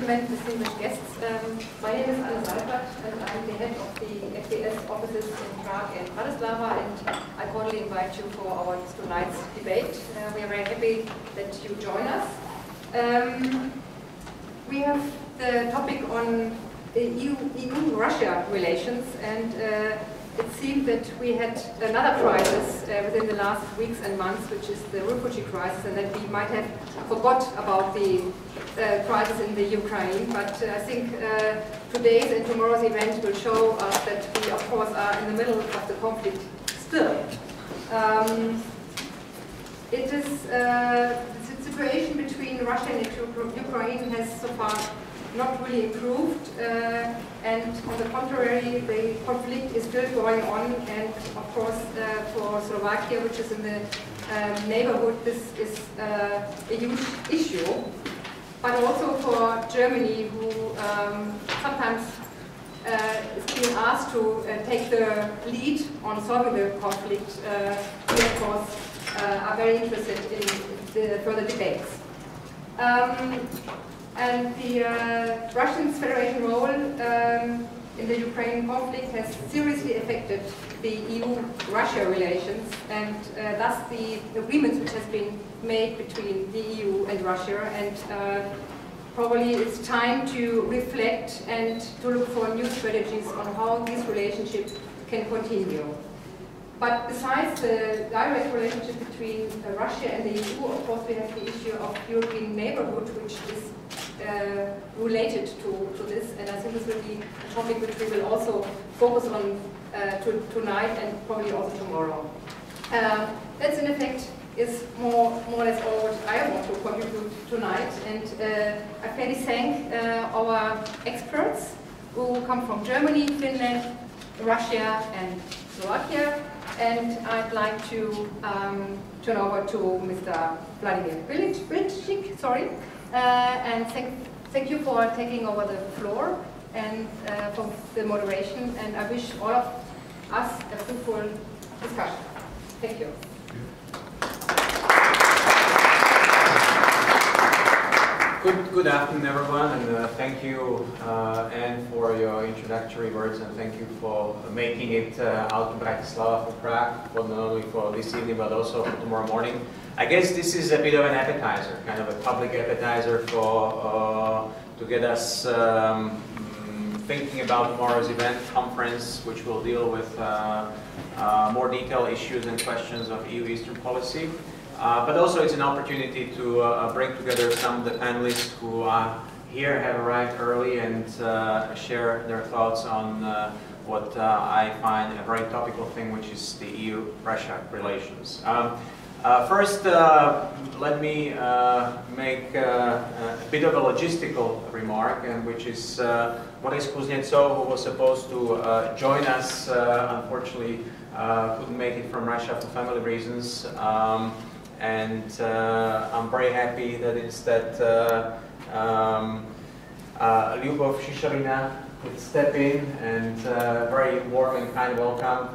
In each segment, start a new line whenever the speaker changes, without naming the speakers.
gentlemen, distinguished guests. My name is Seyfferth, and I'm the head of the FDS offices in Prague and Bratislava, and I cordially invite you for our tonight's debate. We are very happy that you join us. We have the topic on the EU-Russia relations, and it seemed that we had another crisis within the last weeks and months, which is the refugee crisis, and that we might have forgot about the crisis in the Ukraine. But I think today's and tomorrow's event will show us that we, of course, are in the middle of the conflict still. It is the situation between Russia and Ukraine has so far not really improved, and on the contrary, the conflict is still going on, and of course for Slovakia, which is in the neighborhood, this is a huge issue, but also for Germany, who sometimes is being asked to take the lead on solving the conflict. We of course are very interested in the further debates. And the Russian Federation role in the Ukraine conflict has seriously affected the EU-Russia relations, and thus the agreements which has been made between the EU and Russia. And probably it's time to reflect and to look for new strategies on how this relationship can continue. But besides the direct relationship between Russia and the EU, of course, we have the issue of European neighborhood, which is related to this, and I think this will be a topic which we will also focus on tonight and probably also tomorrow. That's in effect is more or less all what I want to contribute tonight, and I fairly thank our experts who come from Germany, Finland, Russia and Slovakia, and I'd like to turn over to Mr. Vladimír Bilčík, and thank you for taking over the floor and for the moderation, and I wish all of us a fruitful discussion. Thank you.
Good afternoon, everyone, and thank you, Anne, for your introductory words, and thank you for making it out to Bratislava from Prague, not only for this evening, but also for tomorrow morning. I guess this is a bit of an appetizer, kind of a public appetizer for to get us thinking about tomorrow's event conference, which will deal with more detailed issues and questions of EU Eastern policy. But also it's an opportunity to bring together some of the panelists who are here, have arrived early, and share their thoughts on what I find a very topical thing, which is the EU-Russia relations. First, let me make a bit of a logistical remark, and which is Boris Kuznetsov, who was supposed to join us, unfortunately couldn't make it from Russia for family reasons. And I'm very happy that instead Lyubov, Shishelina could step in, and very warm and kind welcome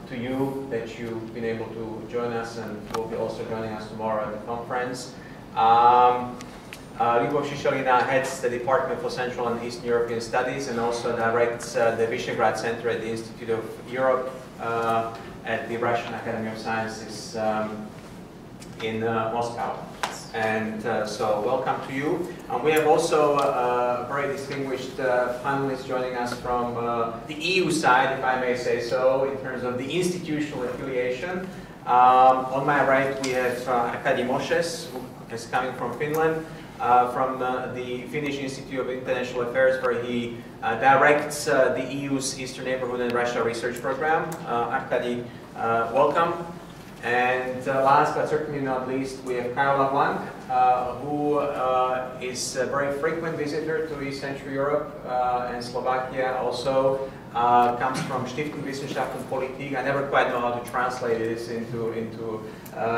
to you that you've been able to join us, and will be also joining us tomorrow at the conference. Lyubov Shishelina heads the Department for Central and Eastern European Studies and also directs the Visegrad Center at the Institute of Europe at the Russian Academy of Sciences in Moscow. And so welcome to you. And we have also very distinguished panelists joining us from the EU side, if I may say so, in terms of the institutional affiliation. On my right we have Arkady Moshes, who is coming from Finland, from the Finnish Institute of International Affairs, where he directs the EU's Eastern Neighborhood and Russia Research Program. Arkady, welcome. And last but certainly not least, we have Kai-Olaf, who is a very frequent visitor to East Central Europe and Slovakia. Also comes from Institut, Wissenschaft and Politik. I never quite know how to translate this into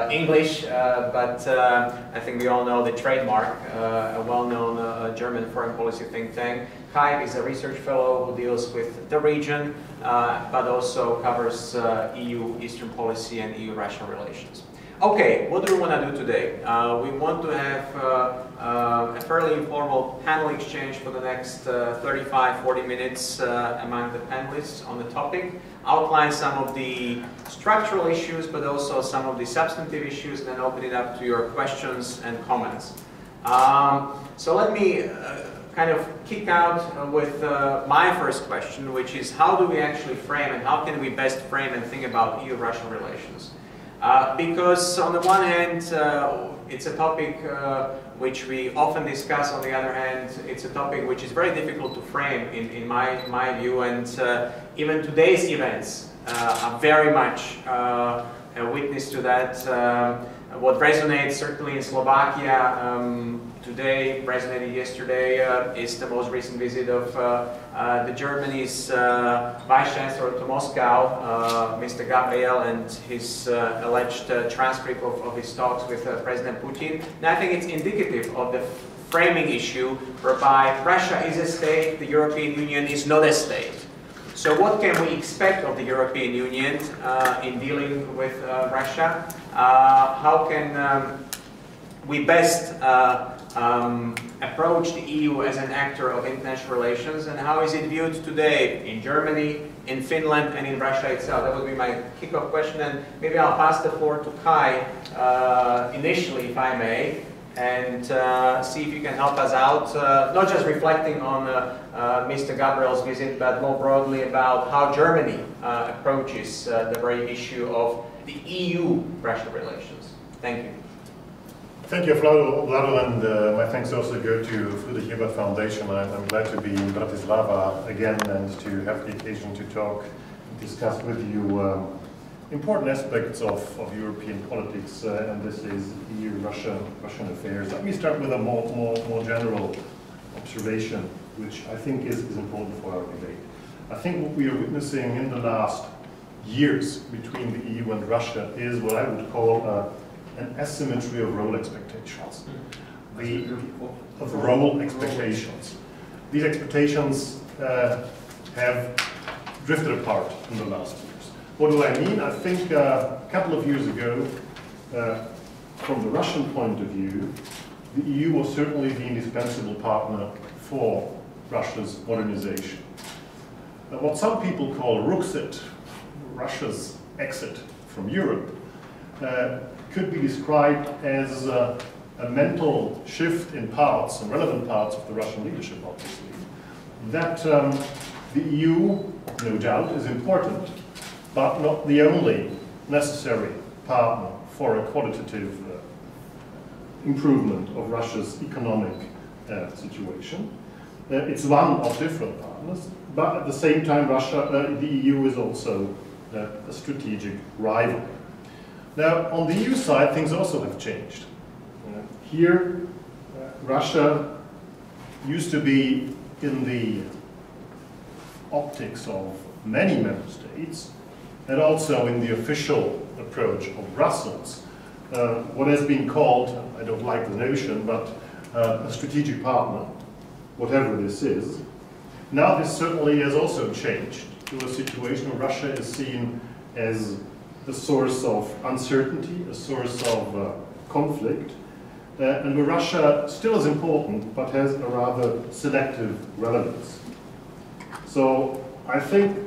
English, but I think we all know the trademark, a well-known German foreign policy think tank. Kai is a research fellow who deals with the region, but also covers EU Eastern policy and EU-Russia relations. Okay, what do we want to do today? We want to have a fairly informal panel exchange for the next 35-40 minutes among the panelists on the topic, outline some of the structural issues, but also some of the substantive issues, and then open it up to your questions and comments. So let me kind of kick out with my first question, which is how do we actually frame and how can we best frame and think about EU-Russia relations? Because on the one hand, it's a topic which we often discuss. On the other hand, it's a topic which is very difficult to frame in my view, and even today's events are very much a witness to that. What resonates certainly in Slovakia today, resonated yesterday, is the most recent visit of the Germany's Vice Chancellor to Moscow, Mr. Gabriel, and his alleged transcript of his talks with President Putin. And I think it's indicative of the framing issue whereby Russia is a state, the European Union is not a state. So what can we expect of the European Union in dealing with Russia? How can we best approach the EU as an actor of international relations, and how is it viewed today in Germany, in Finland, and in Russia itself? That would be my kickoff question, and maybe I'll pass the floor to Kai initially, if I may, and see if you can help us out, not just reflecting on Mr. Gabriel's visit, but more broadly about how Germany approaches the very issue of the EU-Russia relations. Thank you.
Thank you, Vlado, and my thanks also go to Friedrich-Ebert Foundation. I'm glad to be in Bratislava again and to have the occasion to talk, discuss with you important aspects of European politics, and this is EU-Russian affairs. Let me start with a more general observation, which I think is important for our debate. I think what we are witnessing in the last years between the EU and Russia is what I would call an asymmetry of role expectations. Of role expectations. These expectations have drifted apart in the last years. What do I mean? I think a couple of years ago, from the Russian point of view, the EU was certainly the indispensable partner for Russia's modernization. What some people call Ruxit, Russia's exit from Europe, could be described as a mental shift in parts, and relevant parts of the Russian leadership, obviously, that the EU, no doubt, is important, but not the only necessary partner for a qualitative improvement of Russia's economic situation. It's one of different partners, but at the same time, the EU is also a strategic rival. Now, on the EU side, things also have changed. Here, Russia used to be in the optics of many member states, and also in the official approach of Brussels, what has been called, I don't like the notion, but a strategic partner, whatever this is. Now this certainly has also changed to a situation where Russia is seen as a source of uncertainty, a source of conflict, and where Russia still is important, but has a rather selective relevance. So I think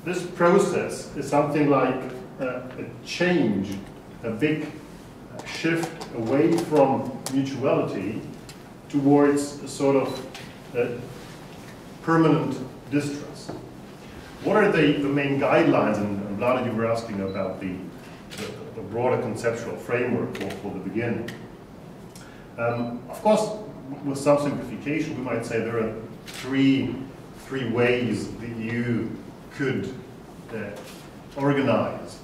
this process is something like a change, a big shift away from mutuality towards a sort of permanent distrust. What are the main guidelines, and Vlad, you were asking about the broader conceptual framework for the beginning. Of course, with some simplification, we might say there are three ways the EU could organize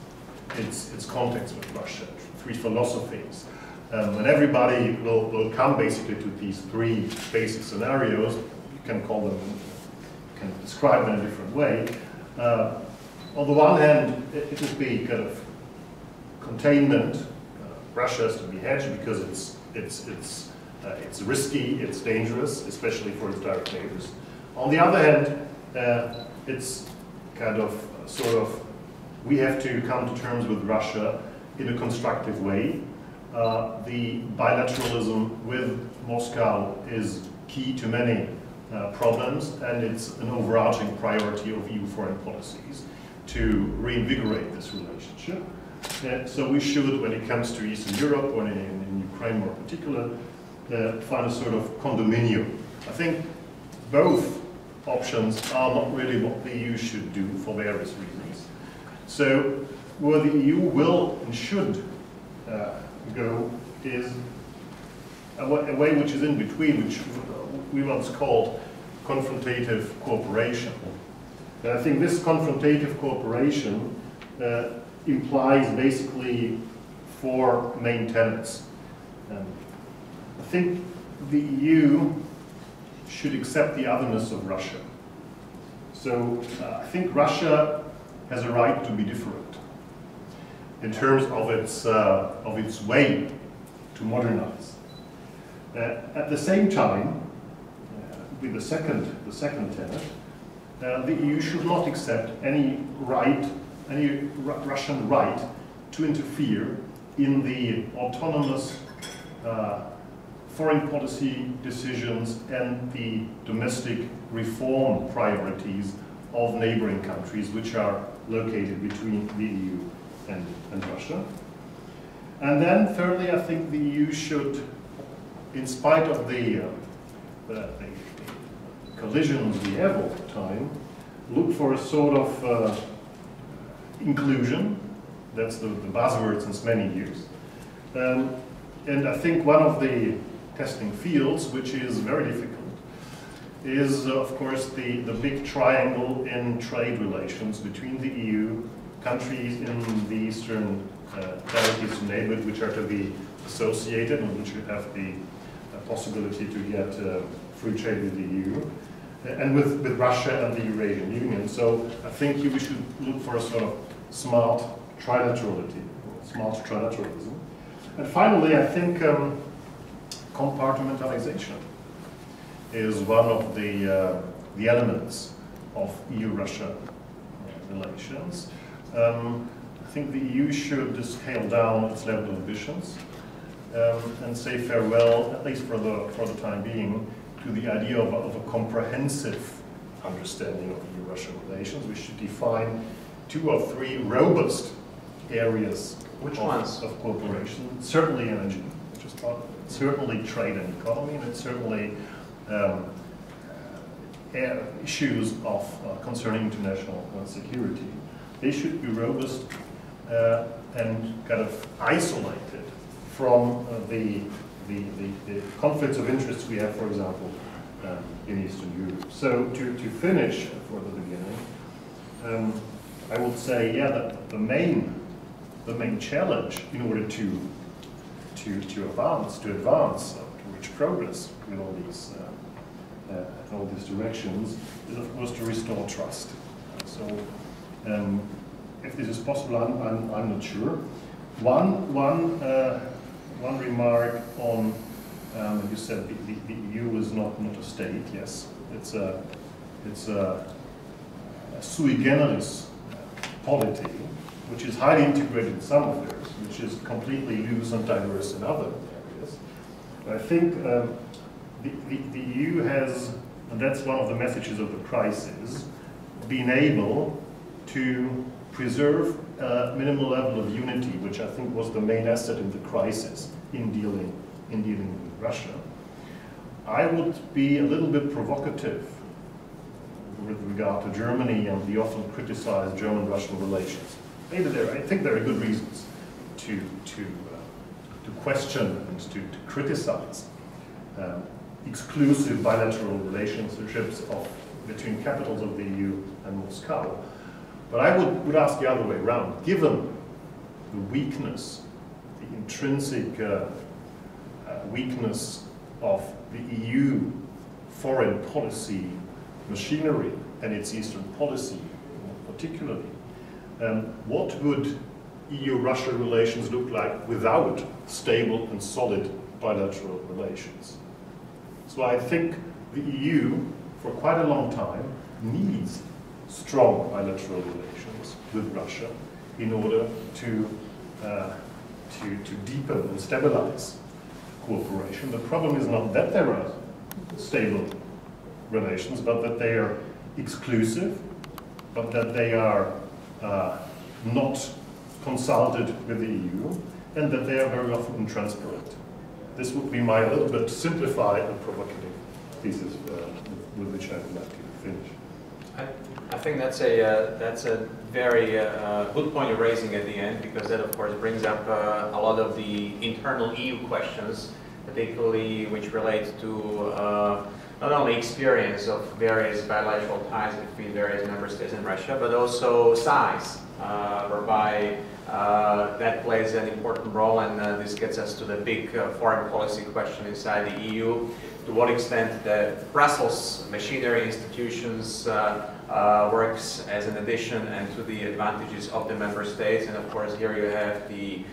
its contacts with Russia, three philosophies. And everybody will come basically to these three basic scenarios. You can call them, you can describe them in a different way. On the one hand, it would be kind of containment. Russia has to be hedged because it's risky, it's dangerous, especially for its direct neighbors. On the other hand, it's kind of sort of we have to come to terms with Russia in a constructive way. The bilateralism with Moscow is key to many problems, and it's an overarching priority of EU foreign policies to reinvigorate this relationship. So we should, when it comes to Eastern Europe, or in Ukraine more particular, find a sort of condominium. I think both options are not really what the EU should do for various reasons. So where the EU will and should go is a way which is in between, which we once called confrontative cooperation. And I think this confrontative cooperation implies basically four main tenets. I think the EU should accept the otherness of Russia. So I think Russia has a right to be different in terms of its way to modernize. At the same time, with the second tenet, the EU should not accept any Russian right to interfere in the autonomous foreign policy decisions and the domestic reform priorities of neighboring countries which are located between the EU and Russia. And then thirdly, I think the EU should, in spite of the collisions we have all the time, look for a sort of inclusion. That's the buzzword since many years. And I think one of the testing fields, which is very difficult, is of course the big triangle in trade relations between the EU, countries in the eastern, direct eastern neighborhood, which are to be associated and which have the possibility to get free trade with the EU, and with Russia and the Eurasian Union. So I think we should look for a sort of smart trilateralism. And finally, I think compartmentalization is one of the elements of EU-Russia relations. I think the EU should scale down its level of ambitions and say farewell, at least for the time being, to the idea of a comprehensive understanding of EU-Russia relations. We should define 2 or 3 robust areas of cooperation. Certainly energy, which is part of it. Certainly trade and economy, and it's certainly issues of concerning international security. They should be robust and kind of isolated from the conflicts of interest we have, for example, in Eastern Europe. So to finish for the beginning, I would say, yeah, that the main challenge in order to advance, to reach progress with all these directions, is of course to restore trust. So if this is possible, I'm not sure. One remark on, you said the EU is not a state. Yes, it's a sui generis polity, which is highly integrated in some affairs, which is completely loose and diverse in other areas. But I think the EU has, and that's one of the messages of the crisis, been able to preserve a minimal level of unity, which I think was the main asset in the crisis in dealing with Russia. I would be a little bit provocative with regard to Germany and the often criticized German-Russian relations. Maybe I think there are good reasons to question and to criticize exclusive bilateral relationships between capitals of the EU and Moscow. But I would ask the other way around. Given the weakness, the intrinsic weakness of the EU foreign policy machinery and its Eastern policy particularly, what would EU-Russia relations look like without stable and solid bilateral relations? So I think the EU, for quite a long time, needs strong bilateral relations with Russia in order to to deepen and stabilize cooperation. The problem is not that there are stable relations, but that they are exclusive, but that they are not consulted with the EU, and that they are very often intransparent. This would be my little bit simplified and provocative thesis with which I would like to finish.
I think that's a very good point you're raising at the end, because that of course brings up a lot of the internal EU questions, particularly which relate to not only experience of various bilateral ties between various member states and Russia, but also size, whereby that plays an important role, and this gets us to the big foreign policy question inside the EU. To what extent the Brussels machinery institutions works as an addition and to the advantages of the member states. And of course here you have the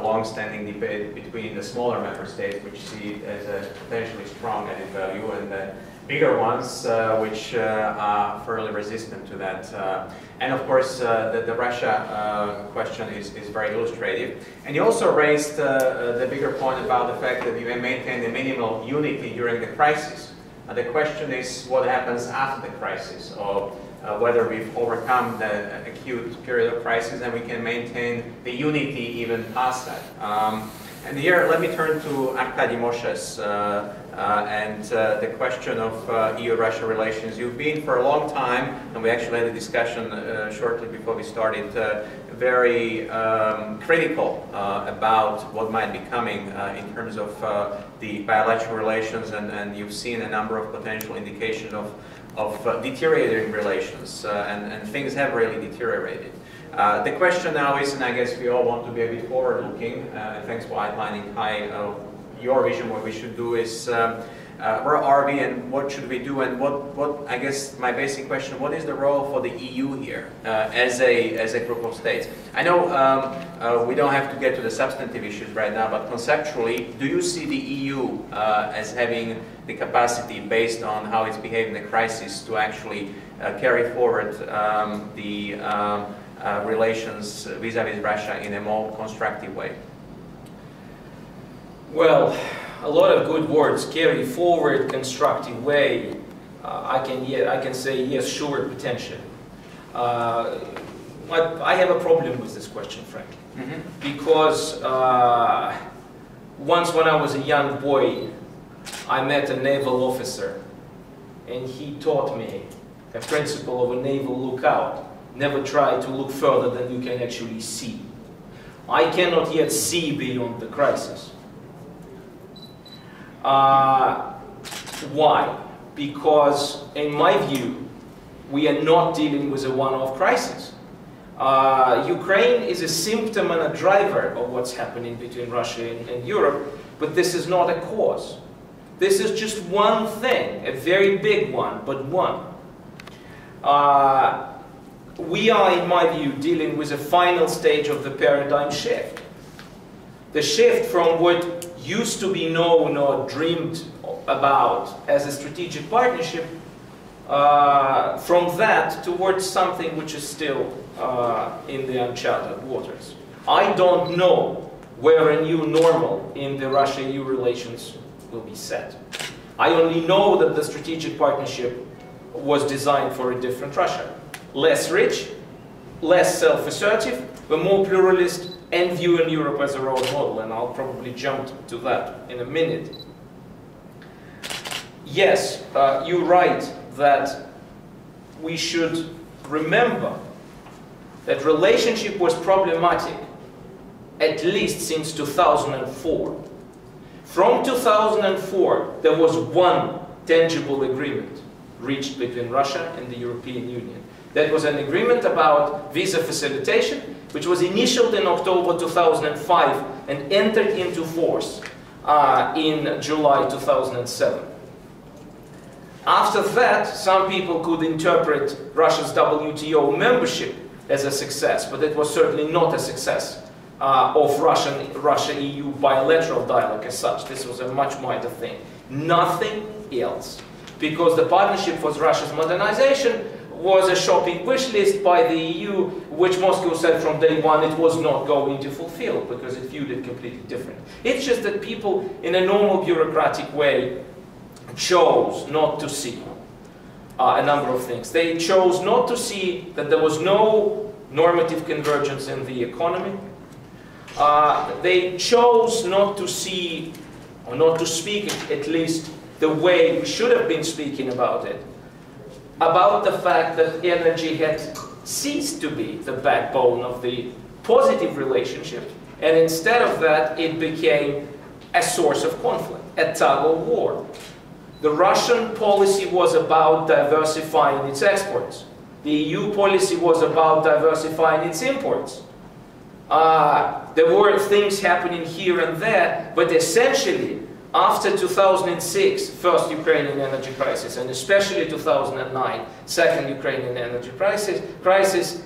long-standing debate between the smaller member states, which see it as a potentially strong added value, and the bigger ones which are fairly resistant to that. And of course the Russia question is very illustrative. And you also raised the bigger point about the fact that you maintain the minimal unity during the crisis. The question is what happens after the crisis, or whether we've overcome the acute period of crisis and we can maintain the unity even past that. And here, let me turn to Arkady Moshes and the question of EU-Russia relations. You've been for a long time, and we actually had a discussion shortly before we started, very critical about what might be coming in terms of the bilateral relations, and you've seen a number of potential indications of deteriorating relations, and things have really deteriorated. The question now is, and I guess we all want to be a bit forward-looking, thanks for outlining, Kai, your vision, what we should do is, where are we and what should we do, and what I guess my basic question, what is the role for the EU here as a group of states? I know we don't have to get to the substantive issues right now, but conceptually, do you see the EU as having the capacity, based on how it's behaved in the crisis, to actually carry forward the relations vis-à-vis Russia in a more constructive way?
Well, a lot of good words. Carry forward, constructive way. I can say yes, sure, potentially. But I have a problem with this question, frankly, because once when I was a young boy, I met a naval officer, and he taught me a principle of a naval lookout. Never try to look further than you can actually see. I cannot yet see beyond the crisis. Why? Because, in my view, we are not dealing with a one-off crisis. Ukraine is a symptom and a driver of what's happening between Russia and Europe, but this is not a cause. This is just one thing, a very big one, but one. We are, in my view, dealing with a final stage of the paradigm shift. The shift from what used to be known or dreamed about as a strategic partnership, from that towards something which is still in the uncharted waters. I don't know where a new normal in the Russia-EU relations will be set. I only know that the strategic partnership was designed for a different Russia. Less rich, less self-assertive, but more pluralist, and viewing Europe as a role model, and I'll probably jump to that in a minute. Yes, you're right that we should remember that relationship was problematic at least since 2004. From 2004, there was one tangible agreement reached between Russia and the European Union. That was an agreement about visa facilitation, which was initialed in October 2005 and entered into force in July 2007. After that, some people could interpret Russia's WTO membership as a success, but it was certainly not a success of Russia-EU bilateral dialogue as such. This was a much wider thing. Nothing else. Because the partnership for Russia's modernization was a shopping wish list by the EU, which Moscow said from day one it was not going to fulfill because it viewed it completely different. It's just that people in a normal bureaucratic way chose not to see a number of things. They chose not to see that there was no normative convergence in the economy. They chose not to see, or not to speak at least the way we should have been speaking about it, about the fact that energy had ceased to be the backbone of the positive relationship, and instead of that it became a source of conflict, a tug of war. The Russian policy was about diversifying its exports. The EU policy was about diversifying its imports. There were things happening here and there, but essentially, after 2006, first Ukrainian energy crisis, and especially 2009, second Ukrainian energy crisis,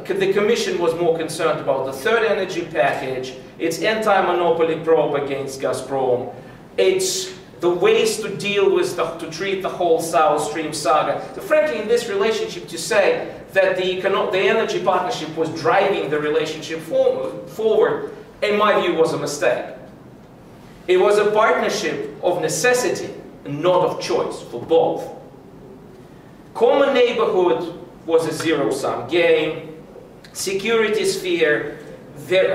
the Commission was more concerned about the third energy package, its anti-monopoly probe against Gazprom, its the ways to deal with, to treat the whole South Stream saga. So frankly, in this relationship, to say that the energy partnership was driving the relationship forward, in my view, was a mistake. It was a partnership of necessity and not of choice for both. Common neighborhood was a zero-sum game. Security sphere, there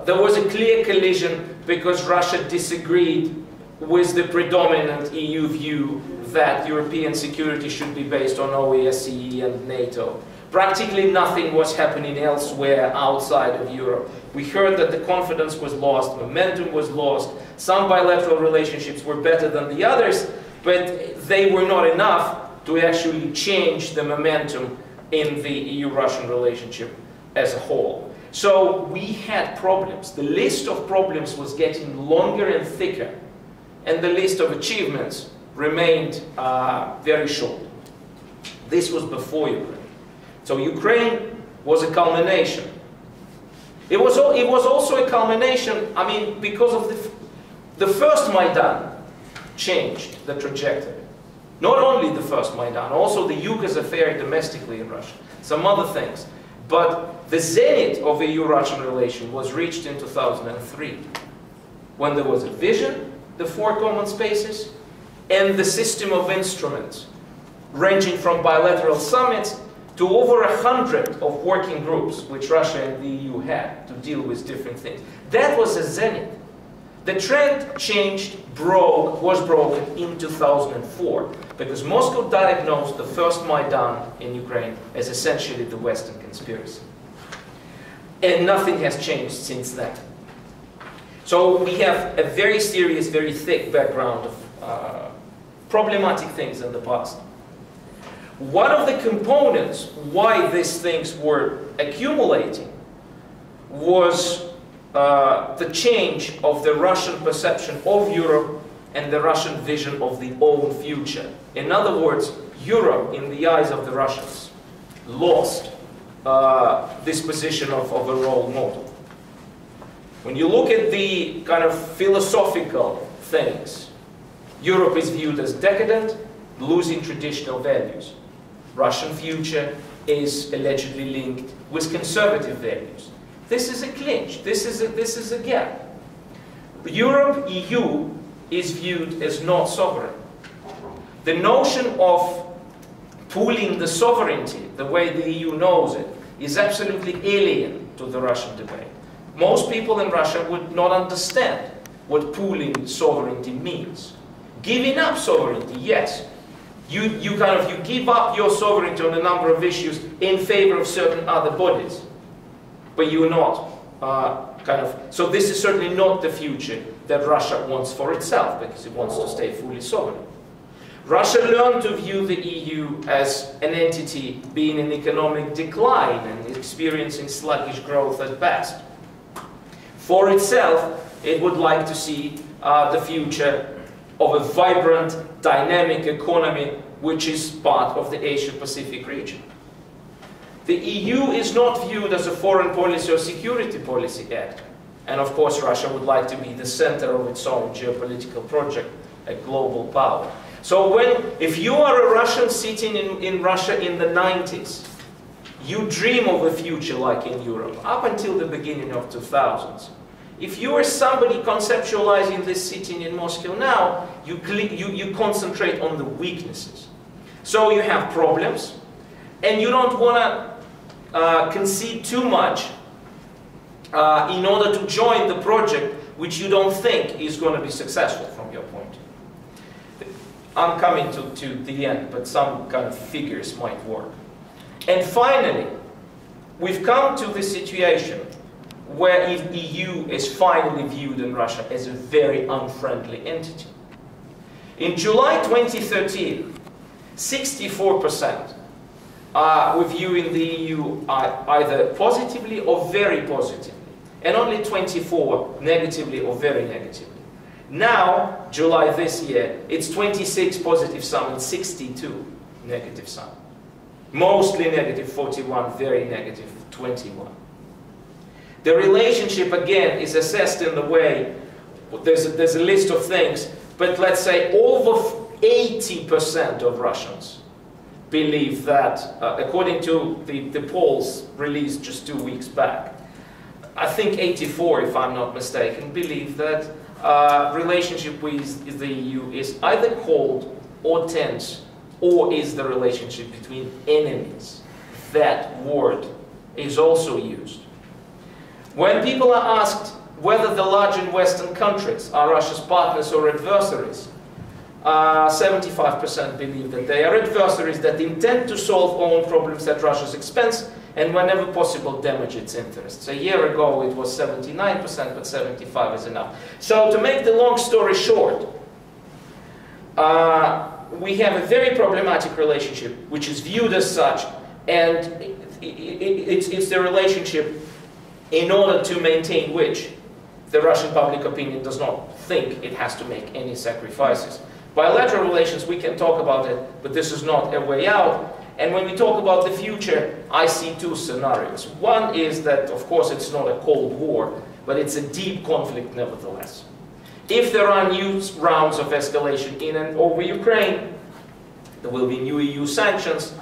was a clear collision because Russia disagreed with the predominant EU view that European security should be based on OSCE and NATO. Practically nothing was happening elsewhere outside of Europe. We heard that the confidence was lost, momentum was lost, some bilateral relationships were better than the others, but they were not enough to actually change the momentum in the EU-Russian relationship as a whole. So we had problems. The list of problems was getting longer and thicker, and the list of achievements remained very short. This was before Ukraine. So Ukraine was a culmination. It was also a culmination, because of the first Maidan changed the trajectory. Not only the first Maidan, also the Yukos affair domestically in Russia, some other things. But the zenith of EU-Russian relation was reached in 2003, when there was a vision, the four common spaces, and the system of instruments, ranging from bilateral summits to over 100 of working groups which Russia and the EU had to deal with different things. That was a zenith. The trend changed, was broken in 2004, because Moscow diagnosed the first Maidan in Ukraine as essentially the Western conspiracy. And nothing has changed since then. So we have a very serious, very thick background of problematic things in the past. One of the components why these things were accumulating was the change of the Russian perception of Europe and the Russian vision of the own future. In other words, Europe, in the eyes of the Russians, lost this position of a role model. When you look at the kind of philosophical things, Europe is viewed as decadent, losing traditional values. Russian future is allegedly linked with conservative values. This is a clinch. This is a gap. Europe, EU, is viewed as not sovereign. The notion of pooling the sovereignty, the way the EU knows it, is absolutely alien to the Russian debate. Most people in Russia would not understand what pooling sovereignty means. Giving up sovereignty, yes. You give up your sovereignty on a number of issues in favor of certain other bodies. But you're not so this is certainly not the future that Russia wants for itself, because it wants to stay fully sovereign. Russia learned to view the EU as an entity being in economic decline and experiencing sluggish growth at best. For itself, it would like to see the future of a vibrant, dynamic economy which is part of the Asia-Pacific region. The EU is not viewed as a foreign policy or security policy actor. And of course, Russia would like to be the center of its own geopolitical project, a global power. So if you are a Russian sitting in Russia in the 90s, you dream of a future like in Europe, up until the beginning of 2000s. If you are somebody conceptualizing this sitting in Moscow now, you concentrate on the weaknesses. So you have problems, and you don't want to concede too much in order to join the project which you don't think is going to be successful from your point of view. I'm coming to the end, but some kind of figures might work. And finally, we've come to the situation where the EU is finally viewed in Russia as a very unfriendly entity. In July 2013, 64% were viewing the EU either positively or very positively, and only 24 negatively or very negatively. Now, July this year, it's 26 positive sum and 62 negative sum. Mostly negative 41, very negative 21. The relationship, again, is assessed in the way, there's a list of things, but let's say over 80% of Russians believe that, according to the polls released just 2 weeks back, I think 84, if I'm not mistaken, believe that relationship with the EU is either cold or tense, or is the relationship between enemies. That word is also used. When people are asked whether the large Western countries are Russia's partners or adversaries, 75% believe that they are adversaries that intend to solve own problems at Russia's expense and whenever possible damage its interests. A year ago it was 79%, but 75% is enough. So to make the long story short, we have a very problematic relationship which is viewed as such, and it's the relationship in order to maintain which the Russian public opinion does not think it has to make any sacrifices. Bilateral relations, we can talk about it, but this is not a way out. And when we talk about the future, I see two scenarios. One is that, of course, it's not a Cold War, but it's a deep conflict nevertheless. If there are new rounds of escalation in and over Ukraine, there will be new EU sanctions.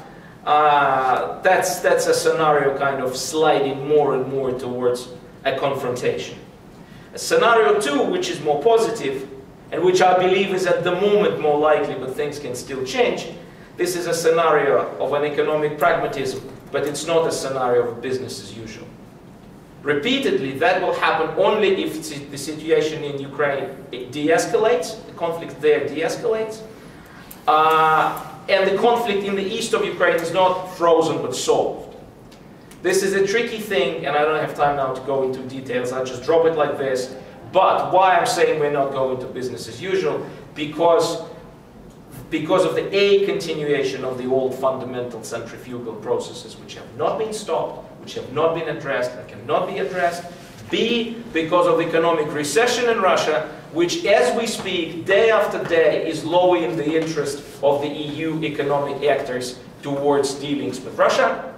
That's a scenario kind of sliding more and more towards a confrontation. Scenario 2, which is more positive, and which I believe is at the moment more likely, but things can still change. This is a scenario of an economic pragmatism, but it's not a scenario of business as usual. Repeatedly, that will happen only if the situation in Ukraine de-escalates, the conflict there de-escalates, and the conflict in the east of Ukraine is not frozen but solved. This is a tricky thing, and I don't have time now to go into details, I'll just drop it like this. But why I'm saying we're not going to business as usual, because of the continuation of the old fundamental centrifugal processes which have not been stopped, which have not been addressed and cannot be addressed. B, because of the economic recession in Russia, which as we speak, day after day, is lowering the interest of the EU economic actors towards dealings with Russia.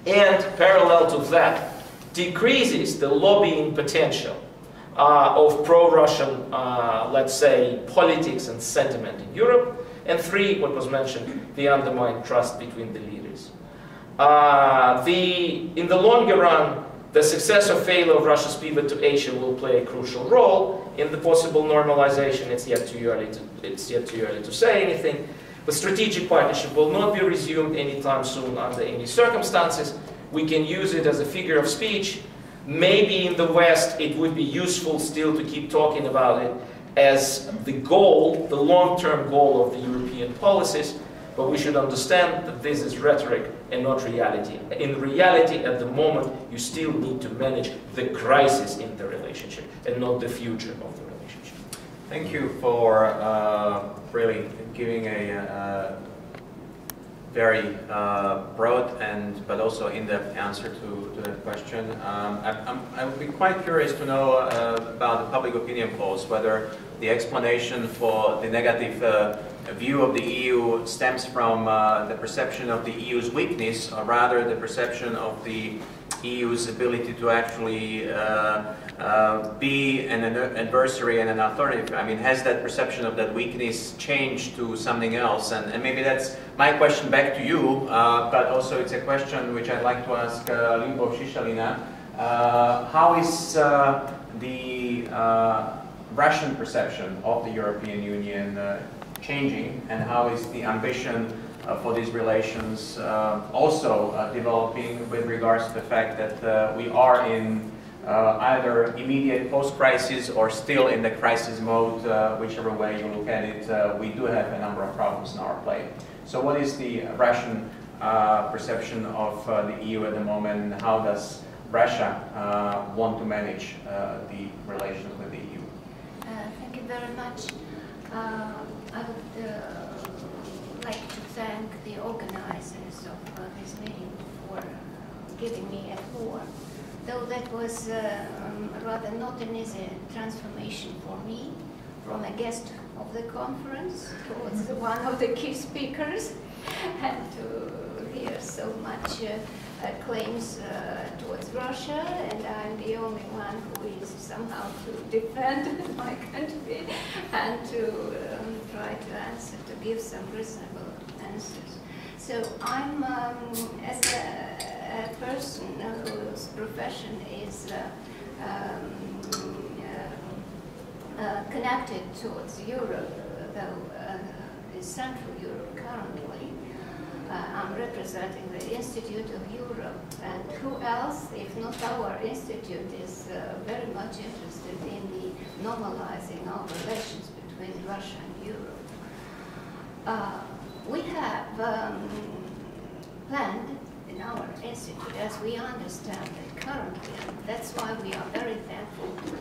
And parallel to that, decreases the lobbying potential of pro-Russian, let's say, politics and sentiment in Europe. And 3, what was mentioned, the undermined trust between the leaders. In the longer run, the success or failure of Russia's pivot to Asia will play a crucial role in the possible normalization. It's yet too early to say anything. The strategic partnership will not be resumed anytime soon under any circumstances. We can use it as a figure of speech. Maybe in the West it would be useful still to keep talking about it as the goal, the long-term goal of the European policies, but we should understand that this is rhetoric and not reality. In reality, at the moment, you still need to manage the crisis in the relationship and not the future of the relationship.
Thank you for really giving a very broad but also in-depth answer to that question. I would be quite curious to know about the public opinion polls, whether the explanation for the negative view of the EU stems from the perception of the EU's weakness, or rather the perception of the EU's ability to actually be an adversary and an alternative? I mean, has that perception of that weakness changed to something else? And maybe that's my question back to you, but also it's a question which I'd like to ask Lyubov, Shishelina. How is the Russian perception of the European Union changing, and how is the ambition for these relations also developing with regards to the fact that we are in either immediate post-crisis or still in the crisis mode, whichever way you look at it, we do have a number of problems in our plate. So what is the Russian perception of the EU at the moment, and how does Russia want to manage the relations with the EU?
Thank you very much. I would like to thank the organizers of this meeting for giving me a floor. Though that was rather not an easy transformation for me, from a guest of the conference towards one of the key speakers, and to hear so much claims towards Russia, and I'm the only one who is somehow to defend my country and to try to answer, to give some reasonable answers. So I'm, as a person whose profession is connected towards Europe, though is Central Europe currently, I'm representing the Institute of Europe, and who else, if not our institute, is very much interested in the normalizing of relations between Russia and Europe. We have planned in our institute, as we understand it currently, and that's why we are very thankful to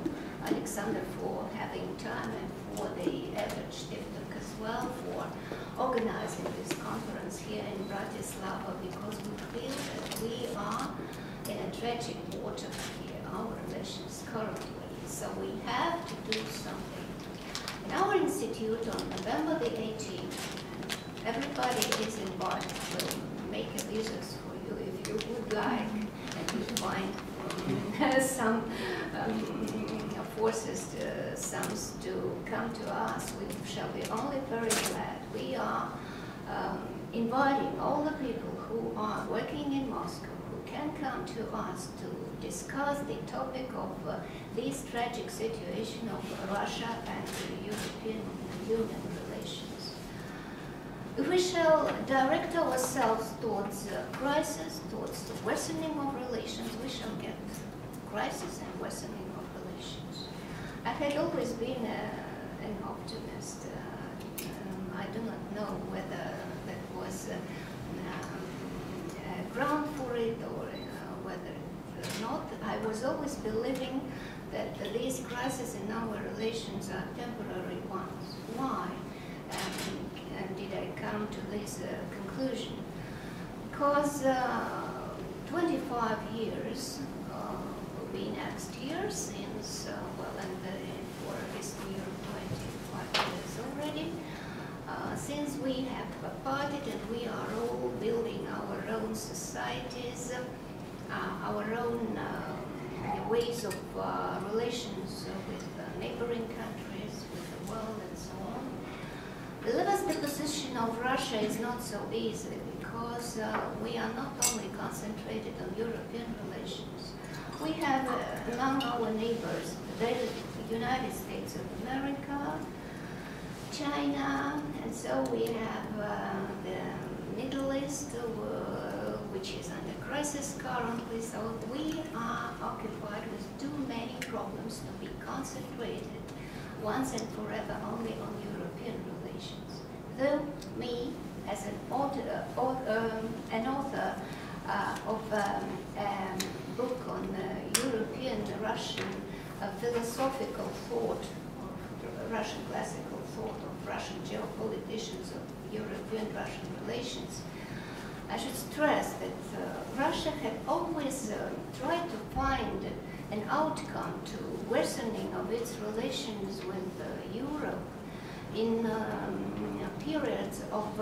Alexander for having time and for the Ebert-Stiftung as well for organizing this conference here in Bratislava, because we feel that we are in a tragic water here, our relations currently. So we have to do something. In our institute on November the 18th, everybody is invited. We'll make a visit for you if you would like, and you find some forces, sums to come to us. We shall be only very glad. We are inviting all the people who are working in Moscow, who can come to us to discuss the topic of this tragic situation of Russia and the European Union relations. If we shall direct ourselves towards crisis, towards the worsening of relations, we shall get crisis and worsening of relations. I had always been an optimist. I do not know whether that was ground for it or whether not. I was always believing that these crises in our relations are temporary ones. Why? And did I come to this conclusion? Because 25 years will be next year since, well, and for this year, 25 years already, since we have parted and we are all building our own societies, our own ways of relations with neighboring countries, with the world, and so on. The position of Russia is not so easy, because we are not only concentrated on European relations. We have among our neighbors the United States of America, China, and so we have the Middle East, which is under crisis currently. So we are occupied with too many problems to be concentrated once and forever only on European relations. Though me, as an author of a book on European-Russian philosophical thought, of Russian classical thought of Russian geopoliticians of European-Russian relations, I should stress that Russia had always tried to find an outcome to worsening of its relations with Europe in periods of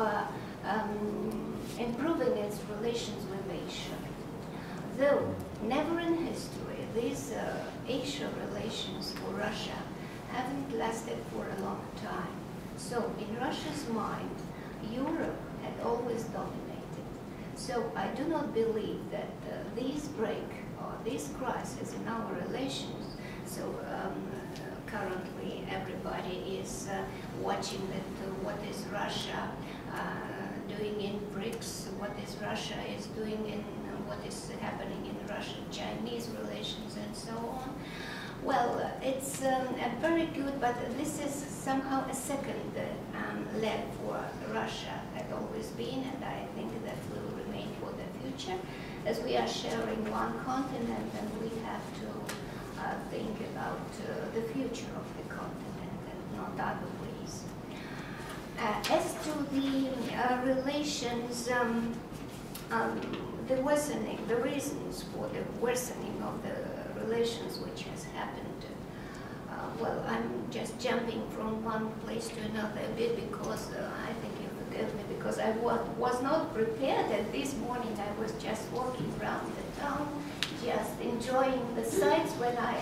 improving its relations with Asia. Though never in history these Asia relations for Russia haven't lasted for a long time. So in Russia's mind, Europe had always dominated. So I do not believe that this break or this crisis in our relations, so currently everybody is watching that what is Russia doing in BRICS, what is Russia is doing in what is happening in Russian-Chinese relations and so on. Well, it's very good, but this is somehow a second leg for Russia, had always been, and I think that will remain for the future, as we are sharing one continent and we have to think about the future of the continent and not other ways. As to the relations, the worsening, the reasons for the worsening of the relations which has happened. Well, I'm just jumping from one place to another a bit because I think you forgive me because I was not prepared, and this morning I was just walking around the town, just enjoying the sights when I...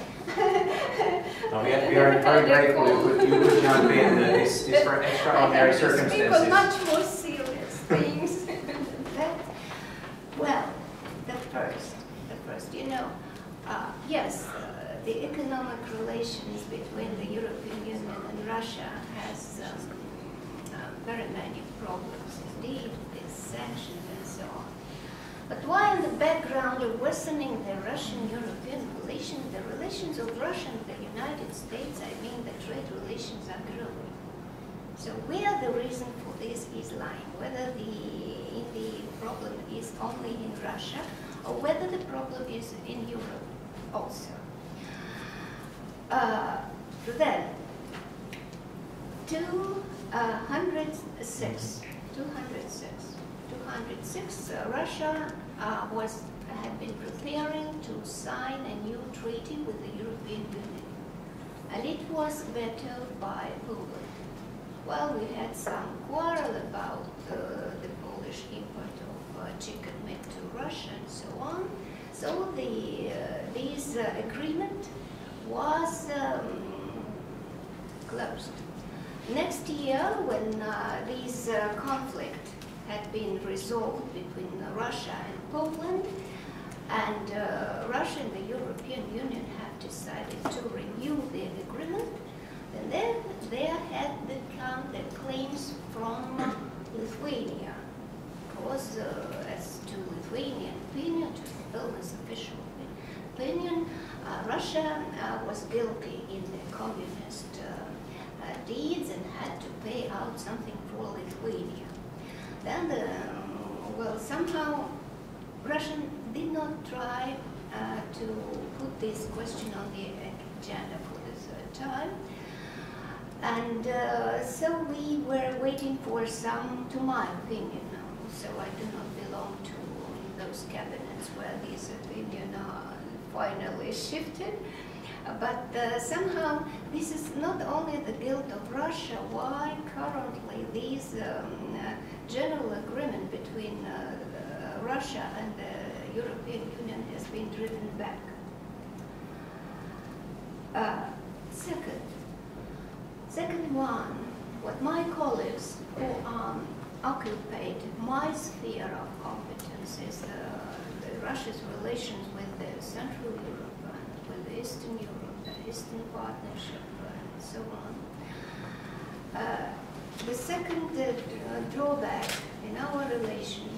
No, we are very grateful you could jump in these extraordinary circumstances.
Speak on much more serious things than that. Well, the first, you know, yes, the economic relations between the European Union and Russia has very many problems indeed, with sanctions and so on. But why in the background of worsening the Russian-European relations, the relations of Russia and the United States, I mean the trade relations are growing. So where the reason for this is lying, whether the problem is only in Russia or whether the problem is in Europe also. Then, 206, Russia had been preparing to sign a new treaty with the European Union, and it was vetoed by Poland. Well, we had some quarrel about the Polish import of chicken meat to Russia and so on. So this agreement was closed. Next year, when this conflict had been resolved between Russia and Poland, and Russia and the European Union have decided to renew the agreement, then there had become the claims from Lithuania. Because as to Lithuanian opinion, to Vilnius official opinion, Russia was guilty in the communist deeds and had to pay out something for Lithuania. Then, well, somehow Russia did not try to put this question on the agenda for the third time. And so we were waiting for some, to my opinion, so I do not belong to those cabinets where these opinions are finally shifted. But somehow this is not only the guilt of Russia, why currently this general agreement between Russia and the European Union has been driven back. Second one, what my colleagues who occupied my sphere of competence is Russia's relations with the Central Europe and with the Eastern Europe, the Eastern Partnership, and so on. The second drawback in our relation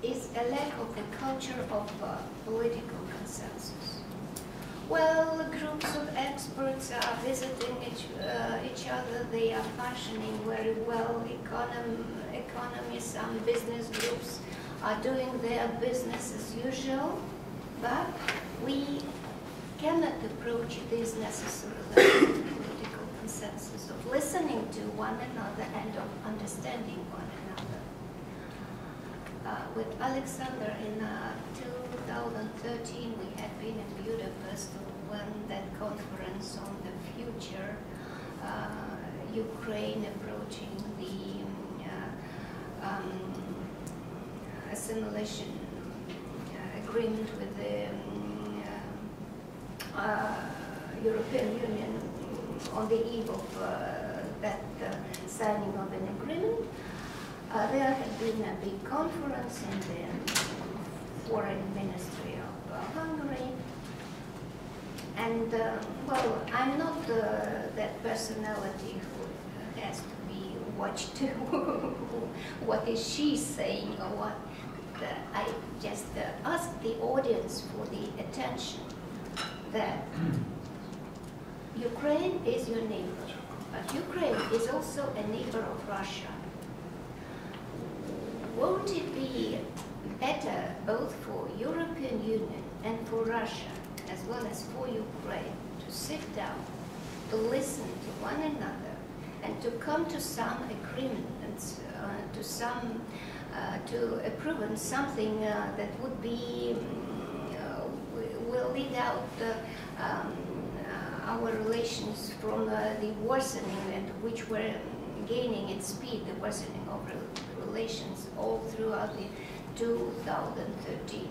is a lack of the culture of political consensus. Well, groups of experts are visiting each other, they are functioning very well, economists and business groups are doing their business as usual, but we cannot approach this necessarily political consensus of listening to one another and of understanding one another. With Alexander in 2013 we had been in Budapest when that conference on the future Ukraine approaching the assimilation agreement with the European Union on the eve of that signing of an agreement. There had been a big conference in the Foreign Ministry of Hungary. And, well, I'm not that personality who has to be watched. What is she saying or what? I just ask the audience for the attention that Ukraine is your neighbor, but Ukraine is also a neighbor of Russia. Won't it be better both for European Union and for Russia, as well as for Ukraine, to sit down, to listen to one another, and to come to some agreements, to approve on something that would be will lead out our relations from the worsening, and which were gaining in speed, the worsening of relations all throughout the 2013.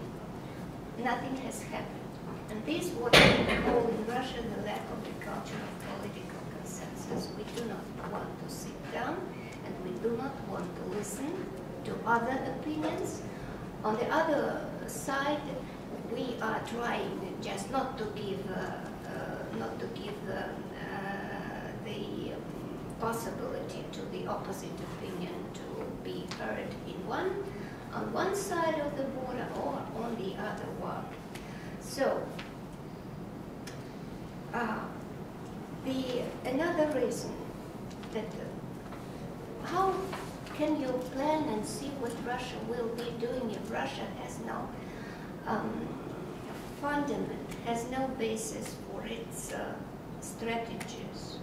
Nothing has happened. And this is what we call in Russia the lack of the culture of political consensus. We do not want to sit down, and we do not want to listen to other opinions. On the other side, we are trying just not to give the possibility to the opposite opinion to be heard on one side of the border or on the other one. So, another reason that how can you plan and see what Russia will be doing if Russia has no fundament, has no basis for its strategies?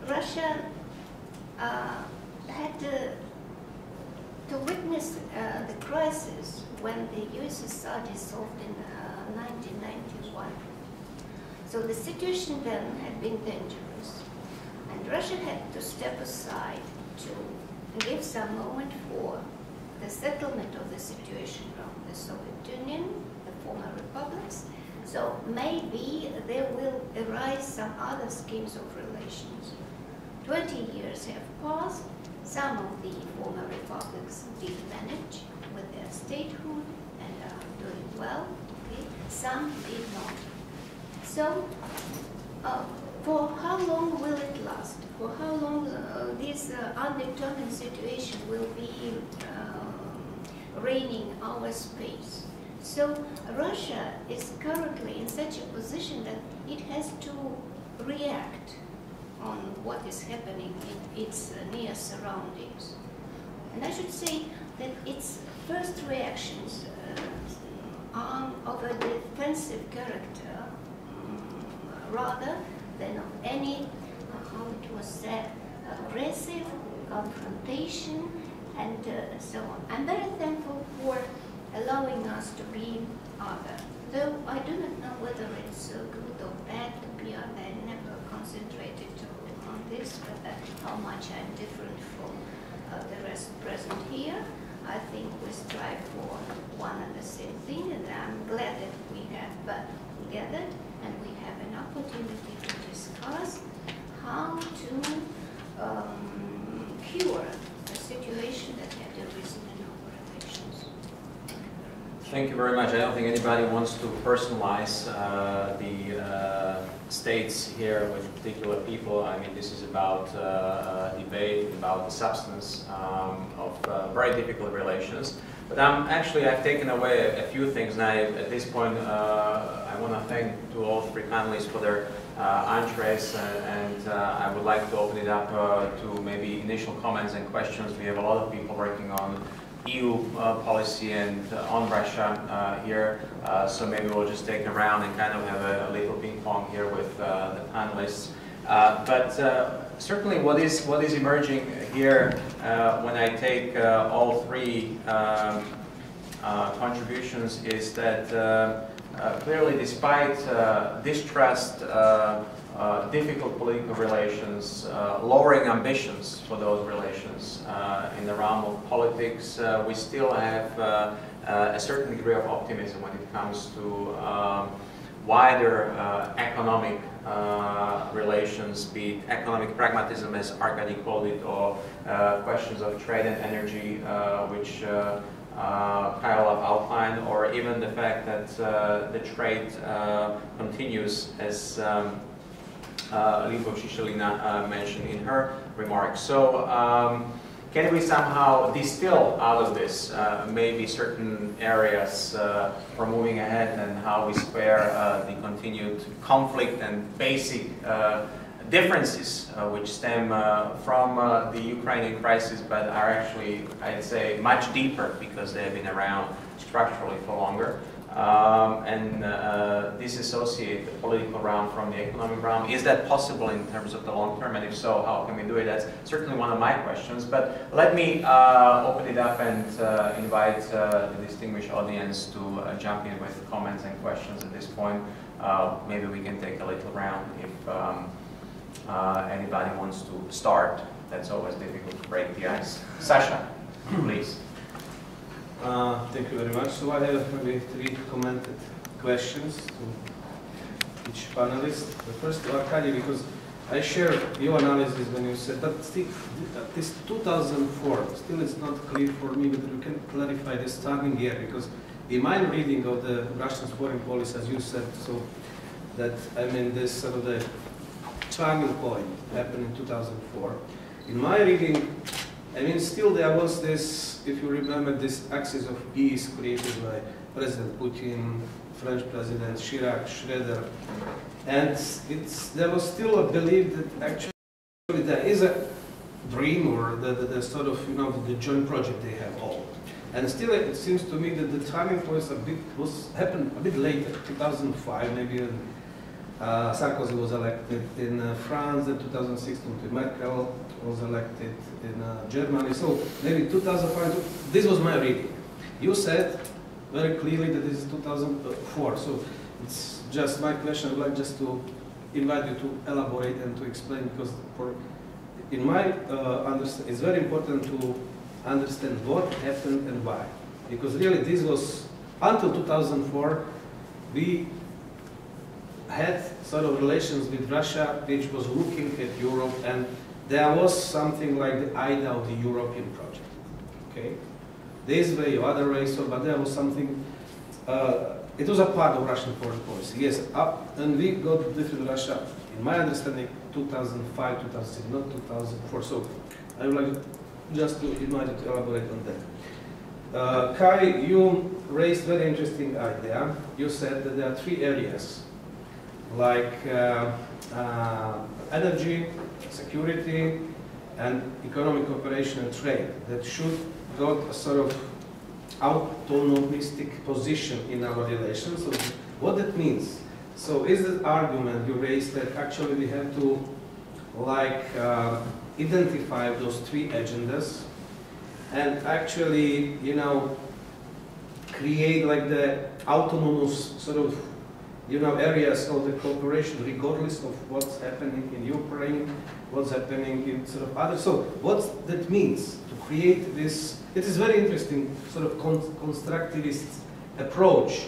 Russia had to witness the crisis when the USSR dissolved in 1991. So the situation then had been dangerous, and Russia had to step aside to give some moment for the settlement of the situation around the Soviet Union, the former republics. So maybe there will arise some other schemes of relations. 20 years have passed. Some of the former republics did manage with their statehood and are doing well. Okay? Some did not. So, for how long will it last? For how long this undetermined situation will be reigning our space? So Russia is currently in such a position that it has to react on what is happening in its near surroundings. And I should say that its first reactions are of a defensive character rather than of any, how it was said, aggressive confrontation and so on. I'm very thankful for allowing us to be other. Though I do not know whether it's good or bad to be other. I never concentrated on this, but how much I'm different from the rest present here. I think we strive for one and the same thing, and I'm glad that we have gathered and we have an opportunity to discuss how to cure the situation that had arisen in our relations.
Thank you very much. I don't think anybody wants to personalize the states here with particular people. I mean, this is about debate, about the substance of very difficult relations. But I've taken away a few things, and at this point I want to thank to all three panelists for their entrees, and I would like to open it up to maybe initial comments and questions. We have a lot of people working on EU policy and on Russia here, so maybe we'll just take a round and kind of have a little ping pong here with the panelists. But certainly what is emerging here when I take all three contributions is that clearly, despite distrust, difficult political relations, lowering ambitions for those relations in the realm of politics, we still have a certain degree of optimism when it comes to wider economic relations, be it economic pragmatism, as Arkady called it, or questions of trade and energy, which Kai-Olaf outlined, or even the fact that the trade continues, as Lyubov Shishelina mentioned in her remarks. So can we somehow distill out of this maybe certain areas for moving ahead, and how we square the continued conflict and basic differences which stem from the Ukrainian crisis, but are actually, I'd say, much deeper because they have been around structurally for longer, and disassociate the political realm from the economic realm? Is that possible in terms of the long term, and if so, how can we do it? That's certainly one of my questions, but let me open it up and invite the distinguished audience to jump in with comments and questions at this point. Maybe we can take a little round if anybody wants to start. That's always difficult to break the ice. Sasha, please.
Thank you very much. So I have maybe 3 commented questions to each panelist. The first to Arkady, because I share your analysis when you said that this 2004, still it's not clear for me whether you can clarify the starting year, because in my reading of the Russian foreign policy, as you said, so that, I mean, this sort of the turning point happened in 2004. In my reading, I mean, still there was this, if you remember, this axis of ease created by President Putin, French President Chirac, Schroeder, and there was still a belief that actually there is a dream, or the sort of, you know, the joint project they have all. And still, it seems to me that the turning point happened a bit later, 2005, maybe. Sarkozy was elected in France in 2016. Merkel was elected in Germany. So maybe 2005. This was my reading. You said very clearly that this is 2004. So it's just my question. I'd like just to invite you to elaborate and to explain, because in my understanding, it's very important to understand what happened and why. Because really, this was until 2004. We had sort of relations with Russia, which was looking at Europe, and there was something like the idea of the European project. Okay, this way or other way, so but there was something. It was a part of Russian foreign policy. Yes, and we got different Russia. In my understanding, 2005, 2006, not 2004. So I would like just to invite you to elaborate on that. Kai, you raised very interesting idea. You said that there are 3 areas, like energy, security, and economic cooperation and trade, that should got a sort of autonomistic position in our relations. So what that means? So is the argument you raised that actually we have to like identify those 3 agendas and actually, you know, create like the autonomous sort of, you know, areas of the cooperation regardless of what's happening in Ukraine, what's happening in sort of other. So what that means to create this, it is very interesting sort of constructivist approach,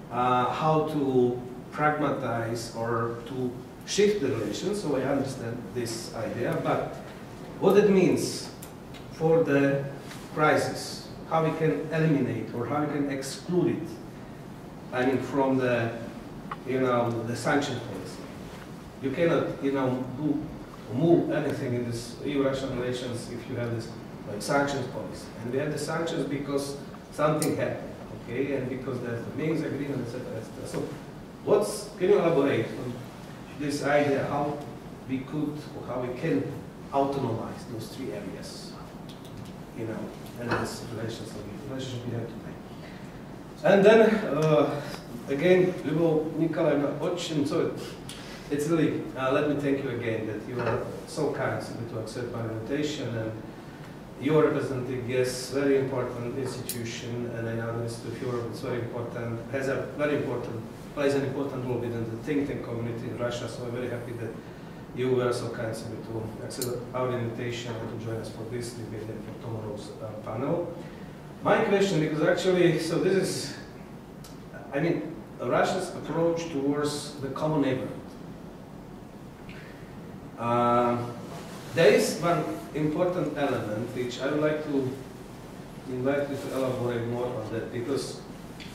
how to pragmatize or to shift the relations. So I understand this idea, but what it means for the crisis, how we can eliminate or how we can exclude it, I mean, from the, you know, the sanction policy. You cannot, you know, move anything in this EU-Russian relations if you have this like sanctions policy. And we have the sanctions because something happened, okay, and because there's the Minsk agreement, etc., etc. So, can you elaborate on this idea how we could or how we can autonomize those 3 areas, you know, and this relationship we have today? And then again, Lyubov Nikolaevna, so it's really, let me thank you again that you are so kind to accept my invitation, and you are representing, yes, very important institution, and I know the Institute of Europe is very important, plays an important role within the think tank community in Russia, so I'm very happy that you were so kind to accept our invitation and to join us for this debate and for tomorrow's panel. My question, because actually, so this is, I mean, Russia's approach towards the common neighborhood. There is one important element which I would like to invite you to elaborate more on that, because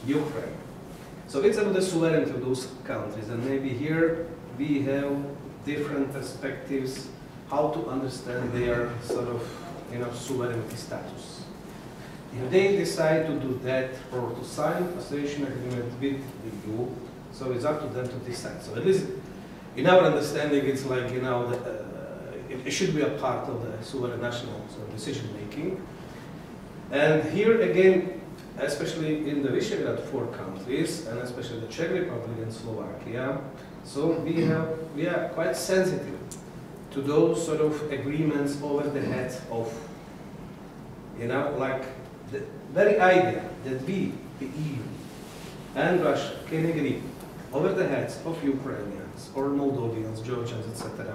Ukraine. So it's about the sovereignty of those countries, and maybe here we have different perspectives how to understand their sort of sovereignty status. If they decide to do that or to sign association agreement with the EU, so it's up to them to decide. So at least in our understanding, it's like it should be a part of the sovereign national decision making. And here again, especially in the Visegrad 4 countries, and especially the Czech Republic and Slovakia, so we are quite sensitive to those sort of agreements over the head of, like the very idea that we, the EU, and Russia can agree over the heads of Ukrainians or Moldovians, Georgians, etc.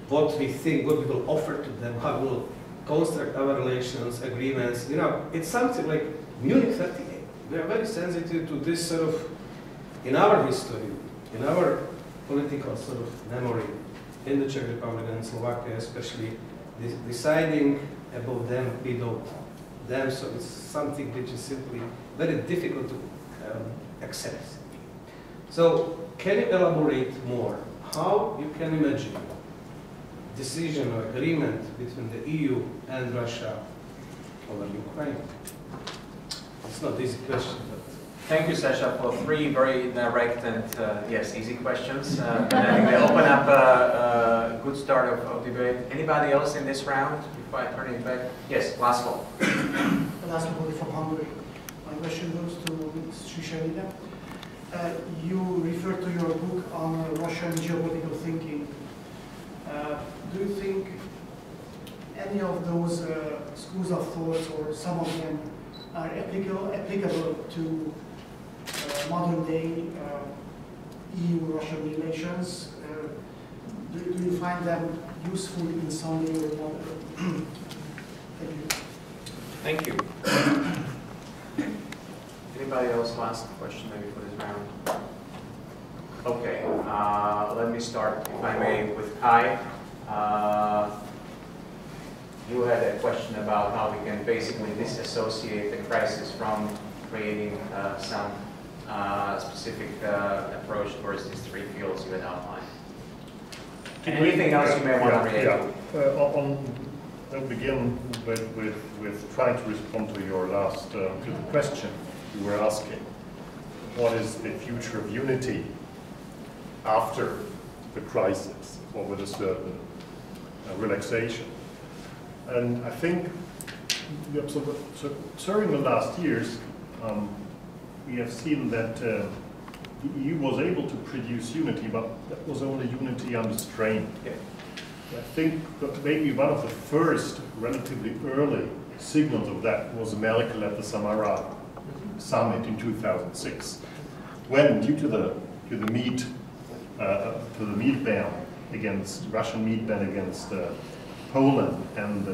What we think, what we will offer to them, how we will construct our relations, agreements. It's something like Munich 38. We are very sensitive to this sort of, in our history, in our political sort of memory, in the Czech Republic and Slovakia especially, deciding about them without them. So it's something which is simply very difficult to accept. So can you elaborate more how you can imagine decision or agreement between the EU and Russia over Ukraine? It's not an easy question, but...
Thank you, Sasha, for 3 very direct and, yes, easy questions. And I think they open up a good start of debate. Anybody else in this round before I turn it back? Yes, Laszlo.
Laszlo from Hungary. My question goes to Shishelina. You referred to your book on Russian geopolitical thinking. Do you think any of those schools of thought, or some of them, are applicable to modern day EU-Russian relations? Do you find them useful in some way or another? Thank you.
Thank you. Anybody else last question maybe for this round? Okay, let me start, if I may, with Kai. You had a question about how we can basically disassociate the crisis from creating some specific approach towards these 3 fields you had outlined. Anything else you may want to react to?
I'll begin with trying to respond to your last to the question you were asking. What is the future of unity after the crisis, or with a certain relaxation? And I think during the last years, we have seen that the EU was able to produce unity, but that was only unity under strain.
Yeah.
I think that maybe one of the first relatively early signals of that was Merkel at the Samara summit in 2006, when due to the meat ban against Russian meat ban against Poland and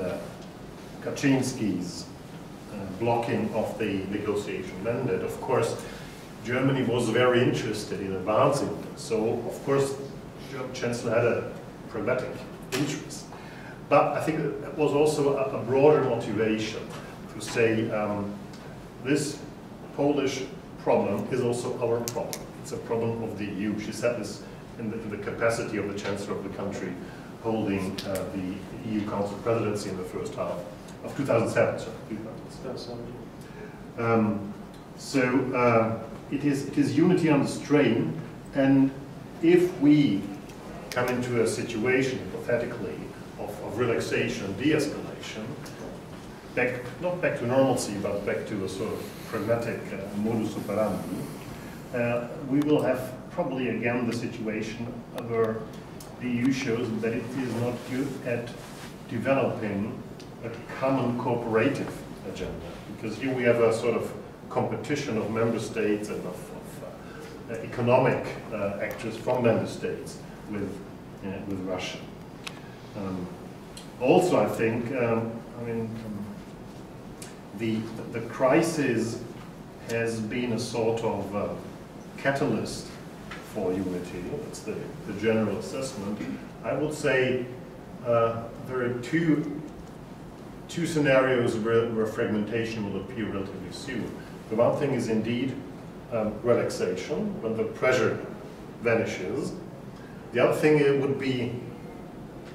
Kaczynski's blocking of the negotiation mandate, of course, Germany was very interested in advancing this. So, of course, the German Chancellor had a pragmatic interest. But I think it was also a broader motivation to say this Polish problem is also our problem. It's a problem of the EU. She said this in the capacity of the Chancellor of the country holding the EU Council presidency in the first half of 2007. Sorry, 2007. It is unity under strain, and if we come into a situation, hypothetically, of relaxation and de-escalation, not back to normalcy, but back to a sort of pragmatic modus operandi, we will have probably again the situation where the EU shows that it is not good at developing a common cooperative agenda, because here we have a sort of competition of member states and of economic actors from member states with Russia. Also, I think, the crisis has been a sort of catalyst for unity. That's the general assessment. I would say there are two scenarios where fragmentation will appear relatively soon. The one thing is indeed relaxation, when the pressure vanishes. The other thing would be,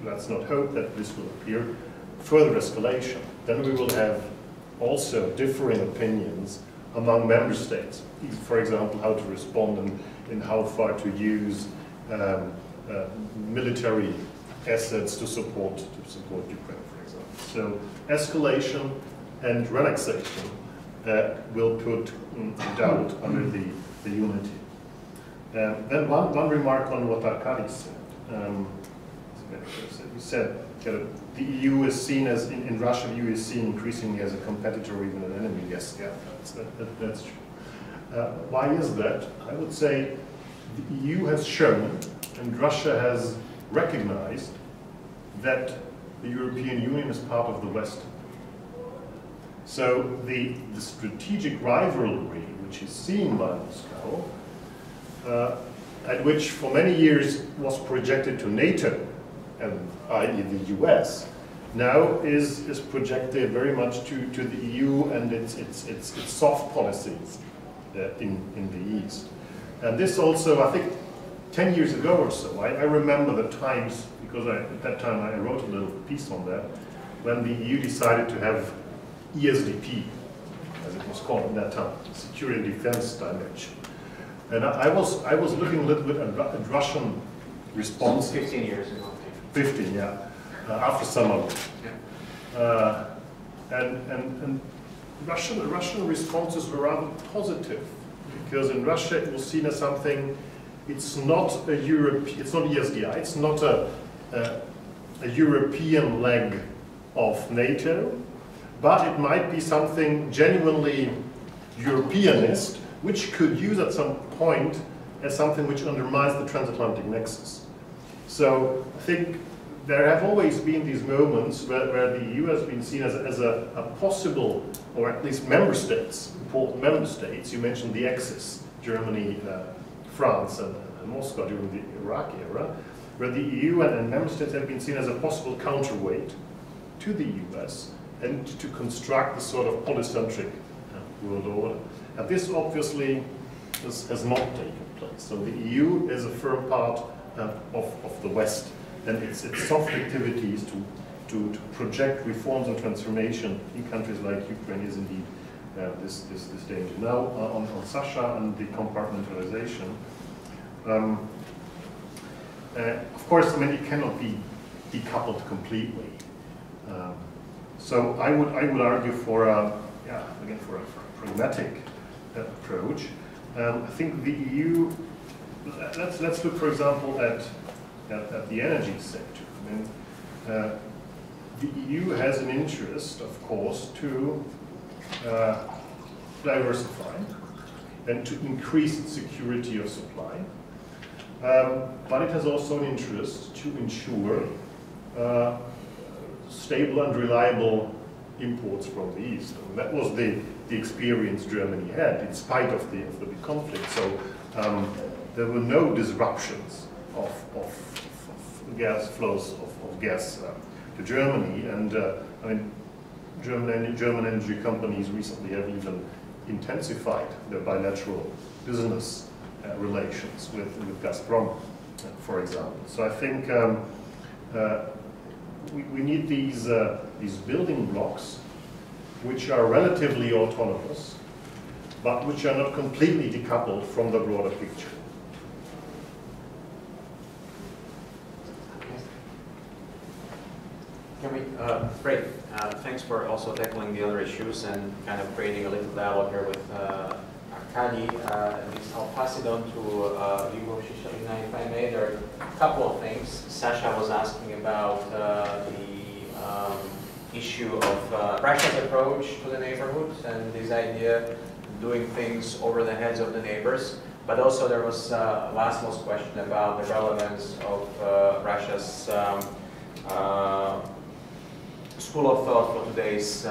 let's not hope that this will appear, further escalation. Then we will have also differing opinions among member states. For example, how to respond and how far to use military assets to support Ukraine, for example. So escalation and relaxation will put doubt under the unity. Then one remark on what Arkady said. He said the EU is seen as, in Russia, the EU is seen increasingly as a competitor or even an enemy. Yes, yeah, that's true. Why is that? I would say the EU has shown, and Russia has recognized, that the European Union is part of the West. So the strategic rivalry, which is seen by Moscow, and which for many years was projected to NATO, and i.e. the US, now is projected very much to the EU and its soft policies in the East. And this also, I think, 10 years ago or so, I remember the times, because at that time I wrote a little piece on that, when the EU decided to have ESDP, as it was called at that time, Security and Defense Dimension. And I was looking a little bit at Russian response.
15 years ago.
15, yeah, after summer.
Yeah.
And Russian responses were rather positive, because in Russia it was seen as something. It's not a it's not ESDI. It's not a European leg of NATO, but it might be something genuinely Europeanist, which could use at some point as something which undermines the transatlantic nexus. So I think there have always been these moments where the EU has been seen as a possible, or at least member states, important member states. You mentioned the Axis, Germany, France, and Moscow during the Iraq era, where the EU and member states have been seen as a possible counterweight to the US and to construct the sort of polycentric world order. And this obviously has not taken place. So the EU is a firm part of the West, and its soft activities to project reforms and transformation in countries like Ukraine is indeed this danger. Now on Sasha and the compartmentalization, of course, I mean, it cannot be decoupled completely. So I would argue for a pragmatic approach. I think the EU. Let's look, for example, at the energy sector. I mean, the EU has an interest, of course, to diversify and to increase its security of supply. But it has also an interest to ensure stable and reliable imports from the East. And that was the experience Germany had in spite of the conflict. So there were no disruptions of gas flows of gas to Germany, and I mean, German energy companies recently have even intensified their bilateral business relations with Gazprom, for example. So I think we need these building blocks, which are relatively autonomous, but which are not completely decoupled from the broader picture.
Can we, great. Thanks for also tackling the other issues and kind of creating a little dialogue here with Arkady. At least I'll pass it on to Lyubov, Shishelina, if I may. There are a couple of things. Sasha was asking about the issue of Russia's approach to the neighborhood and this idea of doing things over the heads of the neighbors. But also there was Laszlo's question about the relevance of Russia's school of thought for today's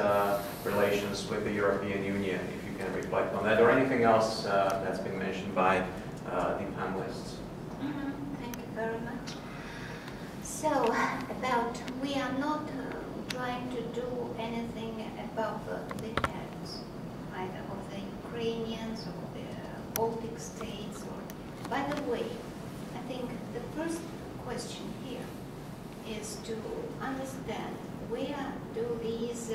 relations with the European Union, if you can reflect on that, or anything else that's been mentioned by the panelists.
Thank you very much. So, we are not trying to do anything above the heads, either of the Ukrainians or the Baltic states. By the way, I think the first question here is to understand where do these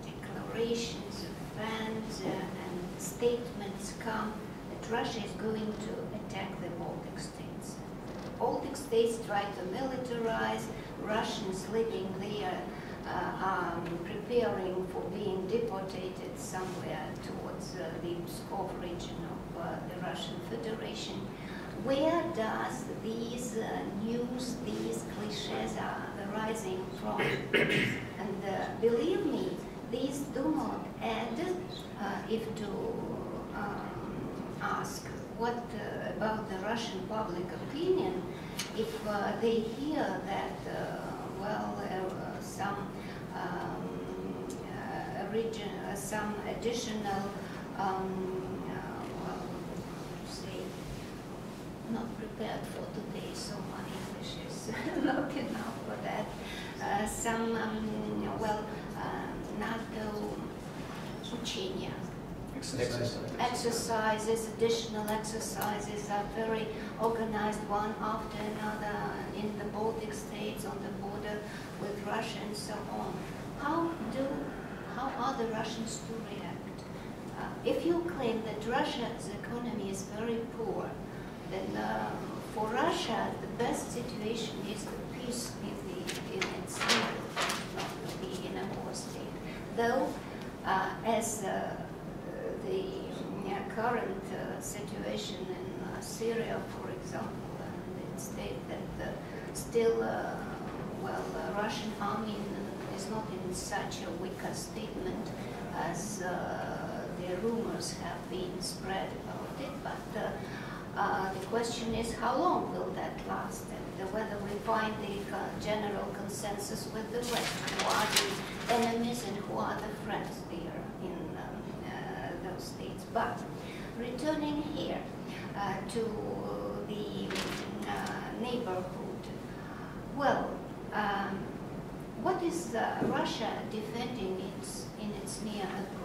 declarations of plans and statements come that Russia is going to attack the Baltic states. Baltic states try to militarize, Russians living there are preparing for being deported somewhere towards the Pskov region of the Russian Federation. Where does these news, these cliches are arising from? And believe me, these do not add, if to ask what about the Russian public opinion, if they hear that, some additional, not prepared for today, so my English is not enough for that. NATO учения. Exercises, additional exercises are very organized, one after another, in the Baltic states, on the border with Russia, and so on. How are the Russians to react? If you claim that Russia's economy is very poor, then for Russia the best situation is the peace in its neighborhood, not to be in a war state. Though, as the current situation in Syria, for example, it states that still, the Russian army is not in such a weaker statement as the rumors have been spread about it, but the question is how long will that last, and whether we find the general consensus with the West, who are the enemies and who are the friends there in those states. But returning here to the neighborhood, what is Russia defending in its near abroad?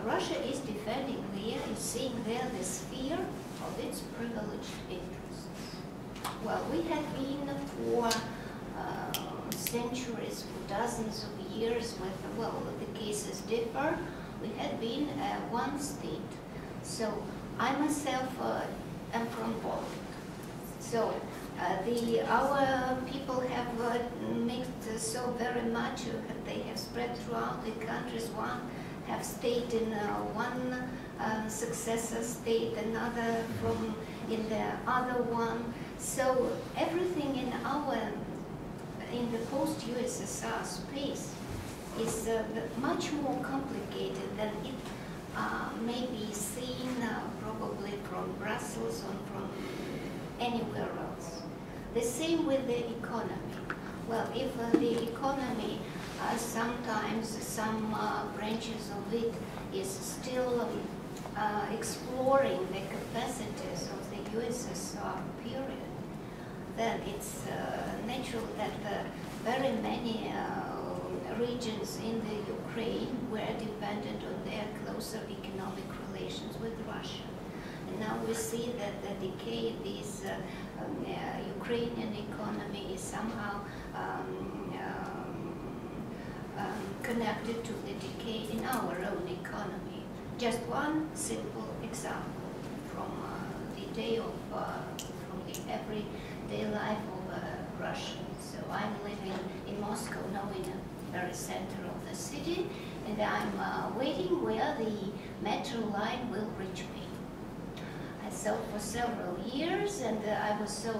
Russia is defending there, is seeing there the sphere of its privileged interests. Well, we have been for centuries, for dozens of years, with, the cases differ, we had been one state. So I myself am from Poland. So our people have mixed so very much that they have spread throughout the countries. One have stayed in one successor state, another from in the other one. So everything in the post-USSR space is much more complicated than it may be seen probably from Brussels or from anywhere else. The same with the economy. Well, if the economy, sometimes some branches of it is still exploring the capacities of the USSR period, then it's natural that very many regions in the Ukraine were dependent on their closer economic relations with Russia. And now we see that the decay of this Ukrainian economy is somehow connected to the decay in our own economy. Just one simple example from the day of, from the everyday life of a Russian. So I'm living in Moscow now, in the very center of the city, and I'm waiting where the metro line will reach me. I saw for several years, and I was so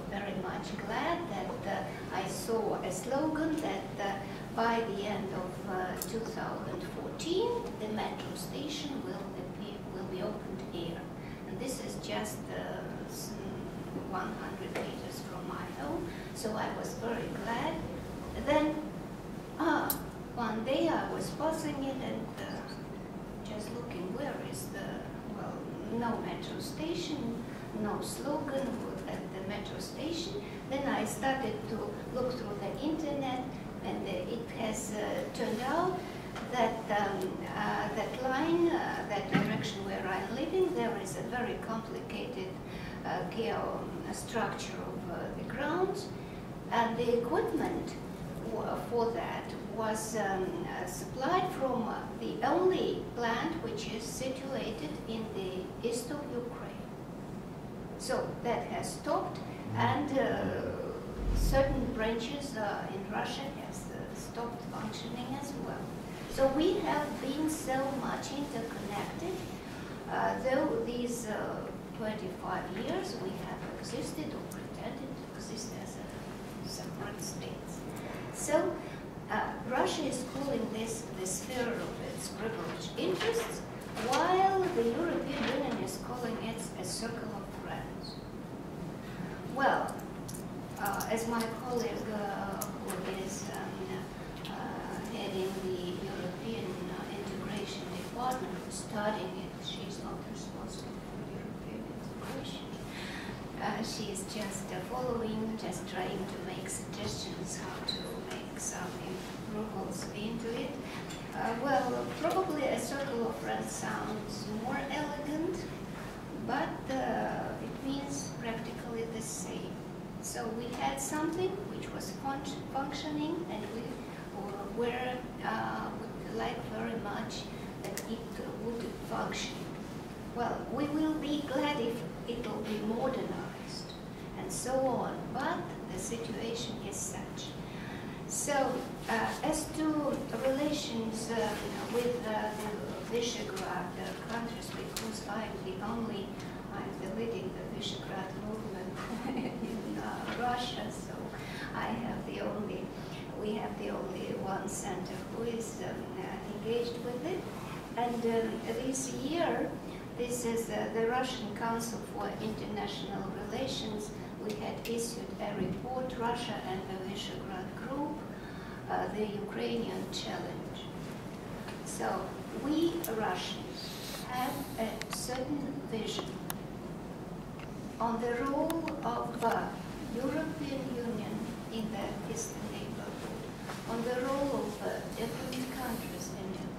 very much glad that I saw a slogan that by the end of 2014, the metro station will be opened here. And this is just 100 meters from my home, so I was very glad then one day I was passing it and just looking where is the, well, no metro station, no slogan at the metro station. Then I started to look through the internet, and it has turned out that that line, that direction where I'm living, there is a very complicated structure of the grounds, and the equipment for that was supplied from the only plant which is situated in the east of Ukraine. So that has stopped, and certain branches in Russia has stopped functioning as well. So we have been so much interconnected, though these 25 years we have existed or pretended to exist as separate states. So Russia is calling this the sphere of its privileged interests, while the European Union is calling it a circle of friends. Well, as my colleague who is heading the European integration department, who's studying it, she's not responsible for European integration. She is just following, just trying to make suggestions how to make some improvements into it. Well, probably a circle of friends sounds more elegant, but it means practically the same. So we had something which was functioning, and we would like very much that it would function. Well, we will be glad if it will be modernized and so on, but the situation is such. So, as to relations with the Visegrad countries, because I'm leading the Visegrad movement in Russia, so we have the only one center who is engaged with it. And this year, this is the Russian Council for International Relations. We had issued a report, Russia and the Visegrad Group, the Ukrainian challenge. So we Russians have a certain vision on the role of European Union in the Eastern neighborhood, on the role of different countries in it.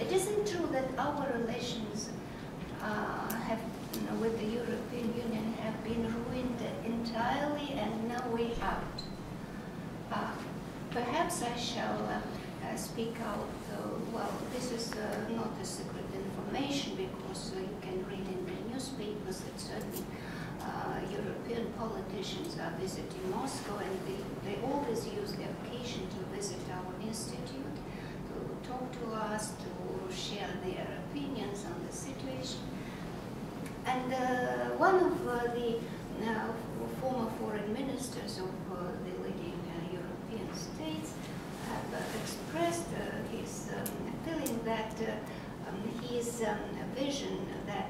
It isn't true that our relations with the European Union have been ruined entirely and no way out. Perhaps I shall speak out, well, this is not a secret information, because you can read in the newspapers that certain European politicians are visiting Moscow, and they always use the occasion to visit our institute, to talk to us, to share their opinions on the situation. And one of the former foreign ministers of the leading European states have expressed his feeling that his vision that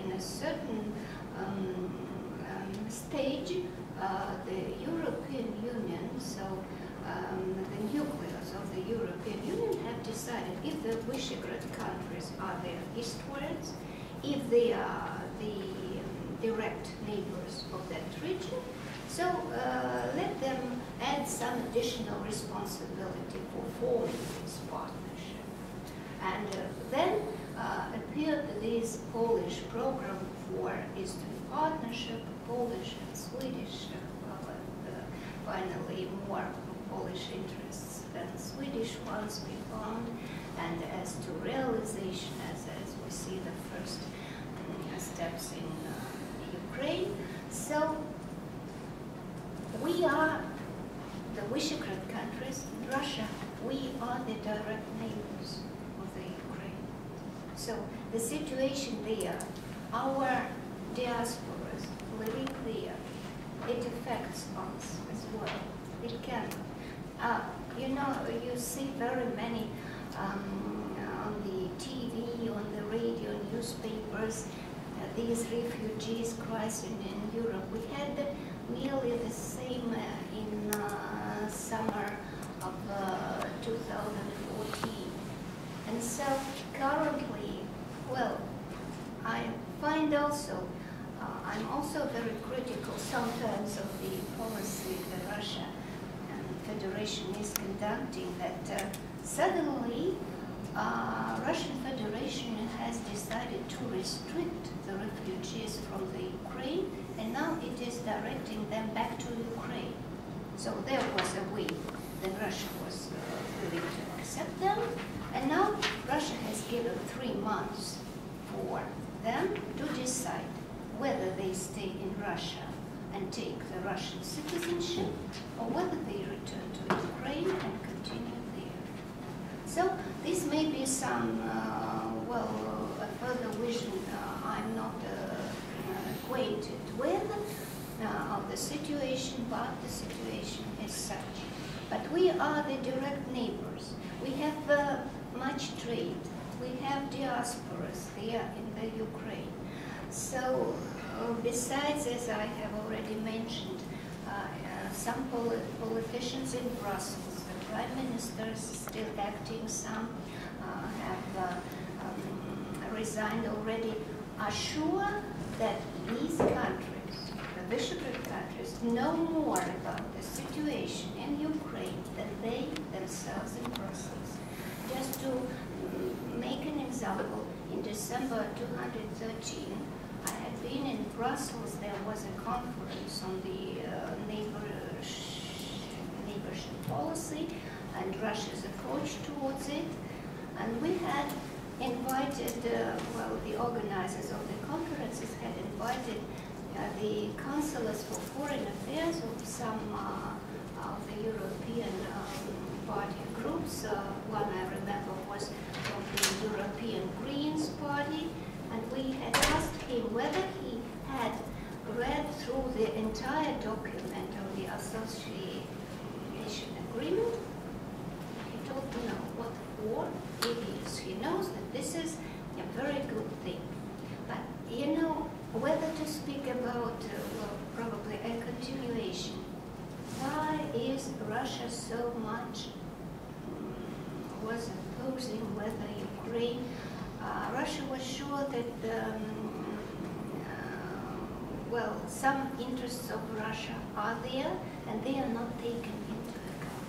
in a certain stage the European Union, so the nucleus of the European Union, have decided if the Visegrad countries are there eastwards, if they are the direct neighbors of that region, so let them add some additional responsibility for forming this partnership. And then appeared this Polish program for Eastern Partnership, Polish and Swedish, finally more Polish interests than Swedish ones we found, and as to realization, as we see the first steps in Ukraine. So we are the Visegrad countries, Russia, we are the direct neighbors of the Ukraine. So the situation there, our diasporas living there, it affects us as well. It can. You know, you see very many on the TV, on the radio, newspapers, these refugees crossing in Europe. We had nearly the same in summer of 2014. And so currently, well, I find also, I'm also very critical sometimes of the policy that Russia and Federation is conducting, that suddenly Russian Federation has decided to restrict the refugees from the Ukraine, and now it is directing them back to Ukraine. So there was a way that Russia was willing to accept them, and now Russia has given 3 months for them to decide whether they stay in Russia and take the Russian citizenship, or whether they return to Ukraine and continue there. So this may be some, well, a further vision I'm not acquainted with of the situation, but the situation is such. But we are the direct neighbors. We have much trade. We have diasporas there in the Ukraine. So besides, as I have already mentioned, some politicians in Brussels, the prime minister is still acting, some have resigned already, are sure that these countries, the Visegrad countries, know more about the situation in Ukraine than they themselves in Brussels. Just to make an example, in December 2013, I had been in Brussels. There was a conference on the neighborship policy and Russia's approach towards it. And we had invited, well, the organizers of the conferences had invited the councillors for foreign affairs of some of the European party groups. One I remember was from the European Greens Party, and we had asked him whether he had read through the entire document of the association agreement. He told me no. What for? It is. He knows that this is a very good thing. But, you know, whether to speak about, well, probably a continuation. Why is Russia so much was opposing whether Ukraine? Russia was sure that, well, some interests of Russia are there, and they are not taken into account.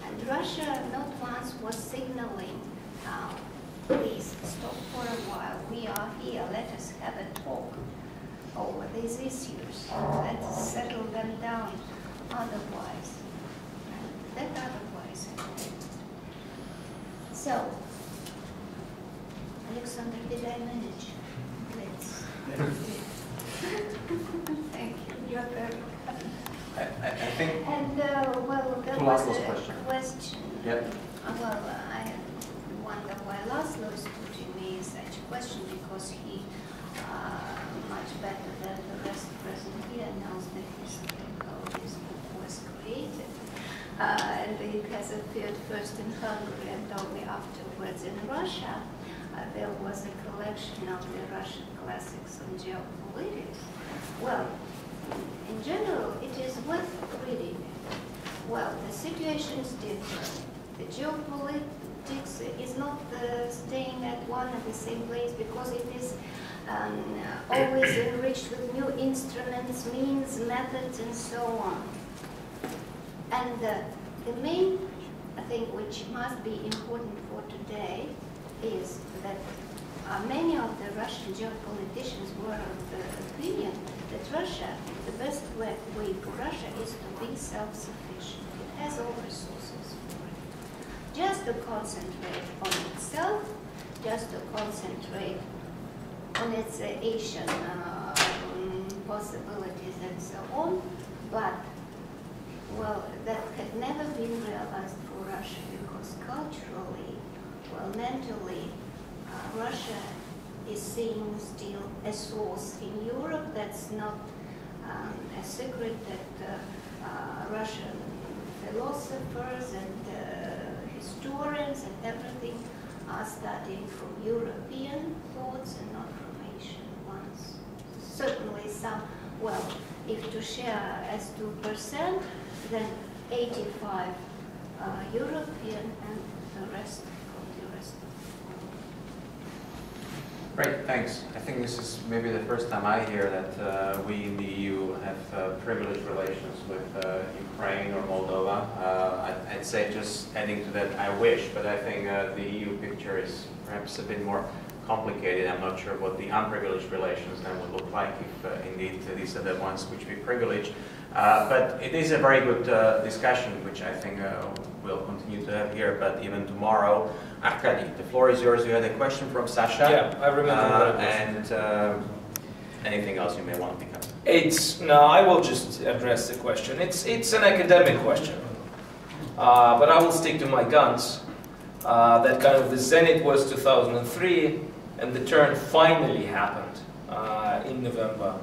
And Russia not once was signaling, please stop for a while, we are here, let us have a talk over these issues, let's settle them down otherwise. And that otherwise happened. So, Alexander, did I manage? Let's. Thank you. You're very welcome.
I think.
And well, there was a question.
Yep.
Well, I wonder why Laszlo is putting me such a question, because he much better than the rest present here knows the history of how this book was created. And it has appeared first in Hungary and only afterwards in Russia. There was a collection of the Russian classics on geopolitics. Well, in general, it is worth reading. Well, the situation is different. The geopolitics is not staying at one and the same place, because it is always enriched with new instruments, means, methods, and so on. And the main thing which must be important for today is that many of the Russian geopoliticians were of the opinion that Russia, the best way for Russia is to be self-sufficient. It has all resources for it. Just to concentrate on itself, just to concentrate on its Asian possibilities and so on, but, well, that had never been realized for Russia, because culturally, well, mentally, Russia is seeing still a source in Europe. That's not a secret that Russian philosophers and historians and everything are studying from European thoughts and not from Asian ones. Certainly some, well, if to share as 2%, then 85 European and the rest of the rest.
Great, thanks. I think this is maybe the first time I hear that we in the EU have privileged relations with Ukraine or Moldova. I'd say, just adding to that, I wish, but I think the EU picture is perhaps a bit more complicated. I'm not sure what the unprivileged relations then would look like if indeed these are the ones which we privilege. But it is a very good discussion, which I think we'll continue to have here, but even tomorrow. Arkady, the floor is yours. You had a question from Sasha.
Yeah, I remember that.
And anything else you may want to pick up?
No, I will just address the question. It's an academic question, but I will stick to my guns. That kind of the zenith was 2003, and the turn finally happened in November,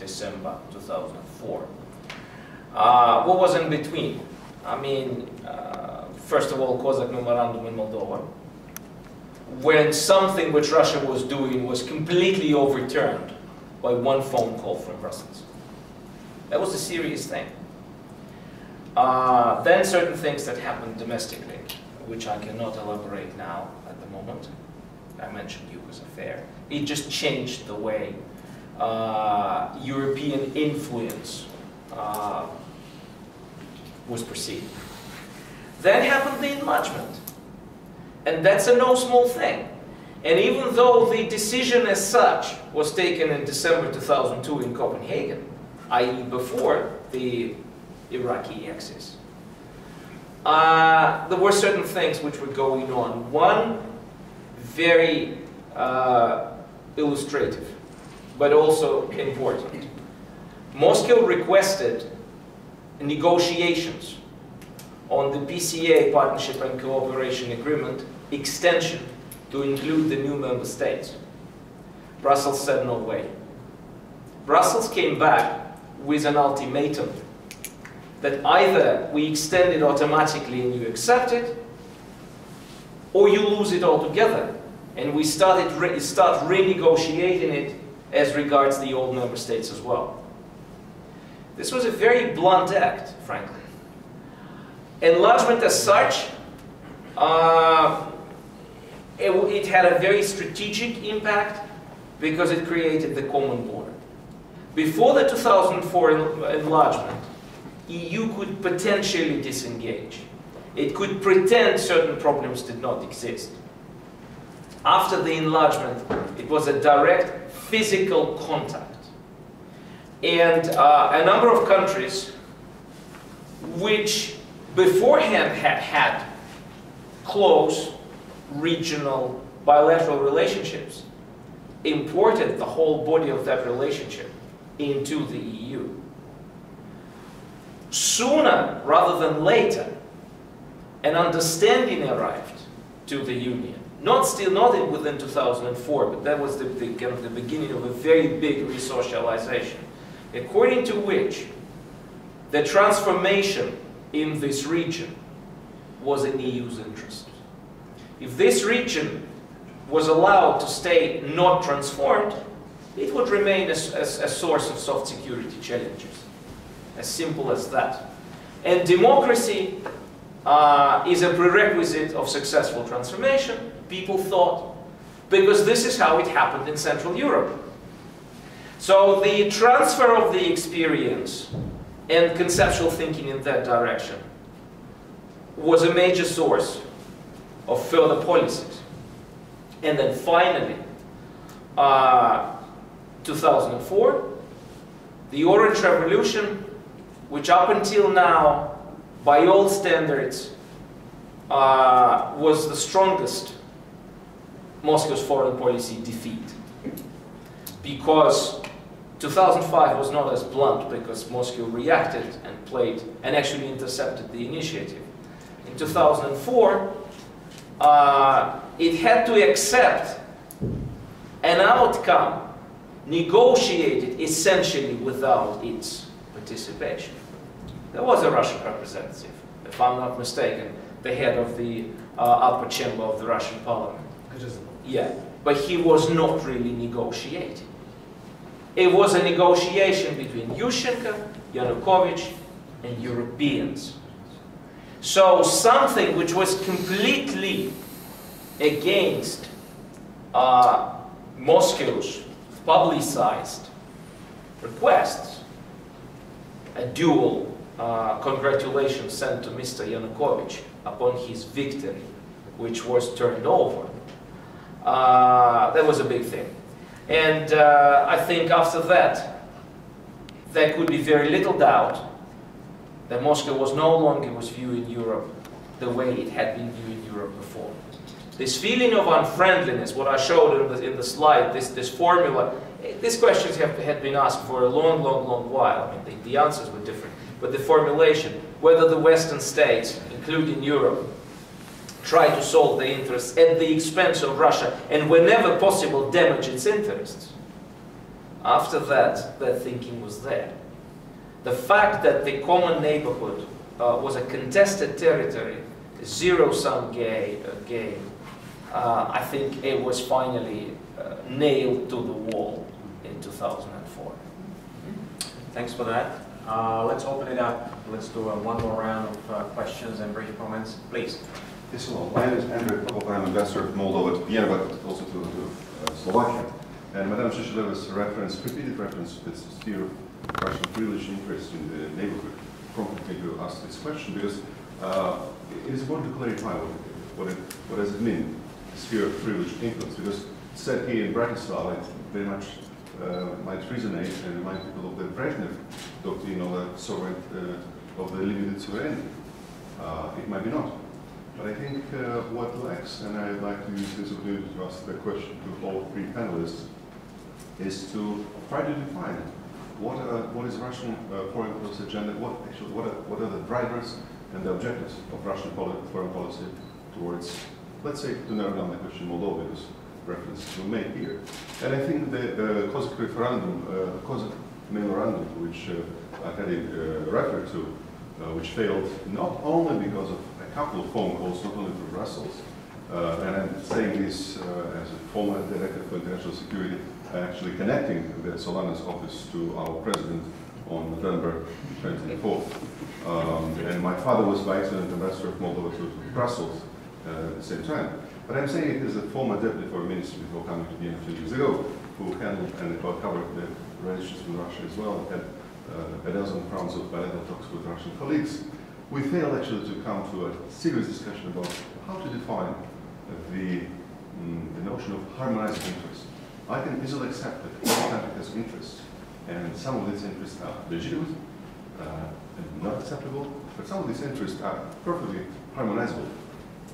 December 2004. What was in between? I mean, first of all, Kozak Memorandum in Moldova, when something which Russia was doing was completely overturned by one phone call from Brussels. That was a serious thing. Then certain things that happened domestically, which I cannot elaborate now at the moment. I mentioned Yugo's affair. It just changed the way European influence was perceived. Then happened the enlargement. And that's a no small thing. And even though the decision as such was taken in December 2002 in Copenhagen, i.e. before the Iraqi axis, there were certain things which were going on. One, very illustrative, but also important. Moscow requested negotiations on the PCA, Partnership and Cooperation Agreement, extension to include the new member states. Brussels said no way. Brussels came back with an ultimatum that either we extend it automatically and you accept it, or you lose it altogether. And we start renegotiating it as regards the old member states as well. This was a very blunt act, frankly. Enlargement as such, it had a very strategic impact because it created the common border. Before the 2004 enlargement, EU could potentially disengage. It could pretend certain problems did not exist. After the enlargement, it was a direct physical contact. And a number of countries which beforehand had close regional bilateral relationships imported the whole body of that relationship into the EU. Sooner rather than later, an understanding arrived to the Union. Not within 2004, but that was the beginning of a very big resocialization, according to which the transformation in this region was in the EU's interest. If this region was allowed to stay not transformed, it would remain a source of soft security challenges. As simple as that. And democracy is a prerequisite of successful transformation, people thought, because this is how it happened in Central Europe. So the transfer of the experience and conceptual thinking in that direction was a major source of further policies. And then finally, 2004, the Orange Revolution, which up until now, by all standards, was the strongest Moscow's foreign policy defeat. Because 2005 was not as blunt, because Moscow reacted and played and actually intercepted the initiative. In 2004, it had to accept an outcome negotiated essentially without its participation. There was a Russian representative, if I'm not mistaken, the head of the upper chamber of the Russian parliament. Yeah, but he was not really negotiating. It was a negotiation between Yushchenko, Yanukovych, and Europeans. So something which was completely against Moscow's publicized requests, a dual congratulations sent to Mr. Yanukovych upon his victory, which was turned over. That was a big thing. And I think after that, there could be very little doubt that Moscow was no longer viewing Europe the way it had been viewing Europe before. This feeling of unfriendliness, what I showed in the slide, this formula, these questions had been asked for a long, long, long while. I mean, the answers were different. But the formulation, whether the Western states, including Europe, try to solve their interests at the expense of Russia and whenever possible damage its interests. After that, their thinking was there. The fact that the common neighborhood was a contested territory, a zero-sum game, I think it was finally nailed to the wall in 2004.
Thanks for that. Let's open it up. Let's do one more round of questions and brief comments, please.
Yes, hello. My name is Andrew Popov. I'm ambassador of Moldova to Vienna, but also to Slovakia. And Madame Shisheleva's repeated reference to this sphere of Russian privileged interest in the neighborhood prompted me to ask this question because it is important to clarify what does it mean, sphere of privileged influence, because said here in Bratislava, it very much might resonate and remind people of the Brezhnev doctrine of the limited sovereignty. It might be not. But I think what lacks, and I'd like to use this opportunity to ask the question to all three panelists, is to try to define what is Russian foreign policy agenda, what are the drivers and the objectives of Russian foreign policy towards, let's say, to narrow down the question, Moldova, because reference to made here. And I think the Cossack referendum, Cossack memorandum, which Arkady referred to, which failed not only because of a couple of phone calls, not only from Brussels, and I'm saying this as a former director for international security, actually connecting the Solana's office to our president on November 24th. And my father was by accident ambassador of Moldova to Brussels at the same time. But I'm saying it as a former deputy foreign minister before coming to Vienna 2 years ago, who handled and covered the relations with Russia as well, and had a dozen rounds of bilateral talks with Russian colleagues. We failed actually to come to a serious discussion about how to define the notion of harmonizing interests. I can easily accept that each country has interests, and some of these interests are legitimate and not acceptable, but some of these interests are perfectly harmonizable.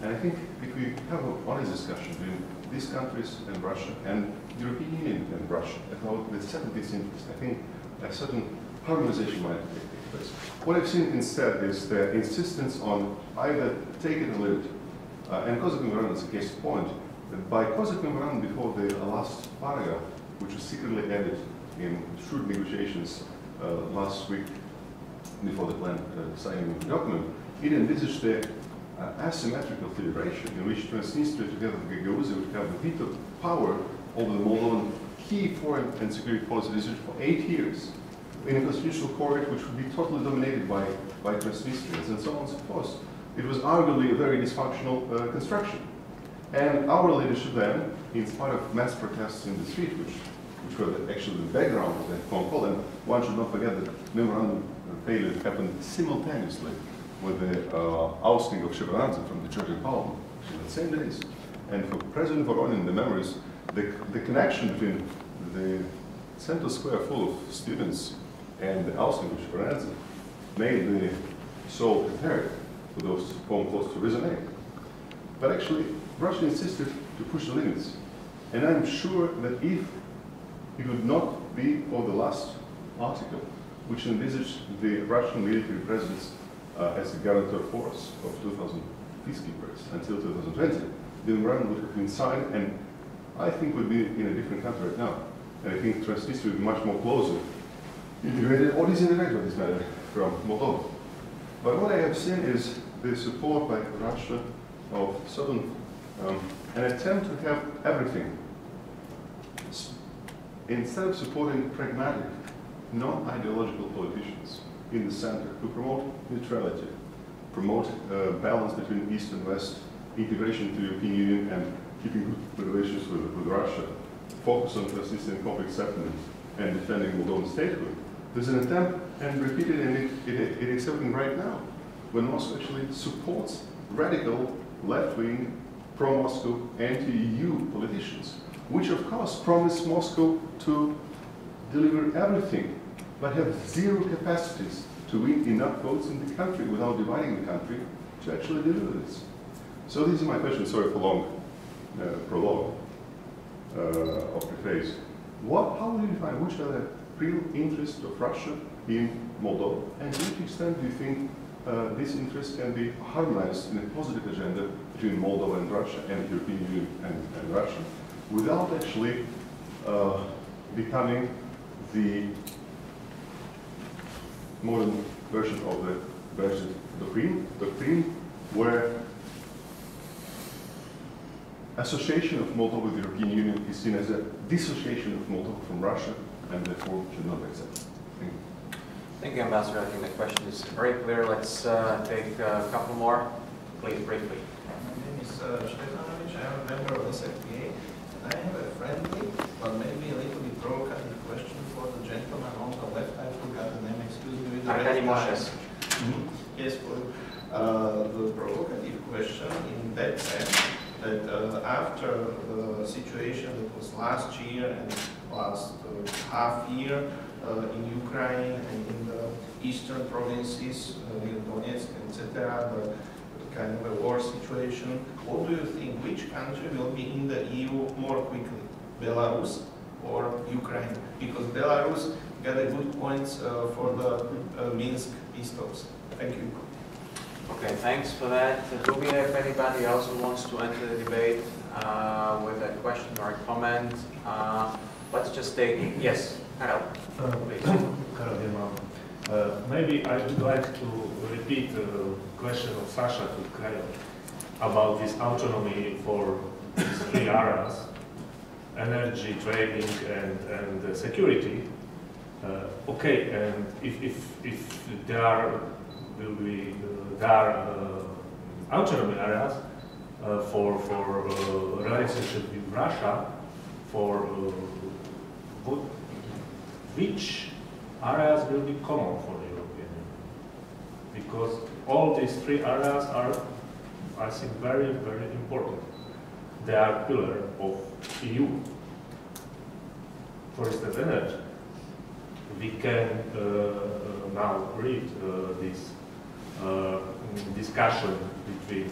And I think if we have an honest discussion between these countries and Russia and the European Union and Russia about the set of these interests, I think a certain harmonization might take place. What I've seen instead is the insistence on either take it or leave it. And Cossack memorandum is a case in point. By Cossack memorandum before the last paragraph, which was secretly added in shrewd negotiations last week before the planned signing of the document, it envisaged the asymmetrical federation in which Transnistria together with Gagauzia would have the veto power over the Moldovan key foreign and security policy decision for 8 years in a constitutional court which would be totally dominated by Transnistrians and so on and so forth. It was arguably a very dysfunctional construction. And our leadership then, in spite of mass protests in the street, which were actually the background of that phone call, and one should not forget that memorandum failure happened simultaneously with the ousting of Seyfferth from the Georgian parliament in the same days. And for President Voronin, the memories, the connection between the central square full of students and the ousting of Seyfferth made the soul prepared for those phone calls to resonate. But actually, Russia insisted to push the limits. And I'm sure that if it would not be for the last article, which envisaged the Russian military presence as a guarantor force of 2,000 peacekeepers until 2020, the memorandum would have been signed and I think would be in a different country right now. And I think Transnistria would be much more closer integrated, or is integrated for this matter, from Moldova. But what I have seen is the support by Russia of certain, an attempt to have everything. Instead of supporting pragmatic, non-ideological politicians in the center who promote neutrality, promote balance between East and West, integration to the European Union, and keeping good relations with Russia, focus on persistent conflict settlement, and defending Moldovan statehood. There's an attempt, and repeated, and it is happening right now, when Moscow actually supports radical, left-wing, pro-Moscow, anti-EU politicians, which of course promise Moscow to deliver everything, but have zero capacities to win enough votes in the country without dividing the country to actually deliver this. So these are my questions. Sorry for long prologue of the phase. How do you define which are the real interests of Russia in Moldova, and to which extent do you think this interest can be harmonized in a positive agenda between Moldova and Russia and the European Union and Russia, without actually becoming the modern version of the Brezhnev doctrine, where association of Moldova with the European Union is seen as a dissociation of Moldova from Russia, and therefore should not be accepted. Thank you.
Thank you, Ambassador. I think the question is very clear. Let's take a couple more. Please, briefly.
My name is Shishelina. I am a member of sfpa, and I have a friendly, but maybe a little bit provocative question for the gentleman on the left. I forgot the name, excuse me. With the
Arkady Moshes.
Yes, for the provocative question in that sense, that after the situation that was last year and last half year in Ukraine and in the eastern provinces, in Donetsk, etc., the kind of a war situation, what do you think, which country will be in the EU more quickly, Belarus or Ukraine? Because Belarus got a good points for the Minsk peace talks. Thank you.
Okay, thanks for that. Do we have anybody else who wants to enter the debate with a question or a comment? Let's just take, yes, Karol, please.
Maybe I would like to repeat the question of Sasha to Kai about this autonomy for these three areas, energy, trading, and security. Okay, and if there will be autonomy areas for relationship with Russia, for which areas will be common for the European Union? Because all these three areas are, I think, very, very important. They are pillar of EU. For instance, energy. We can now read this discussion between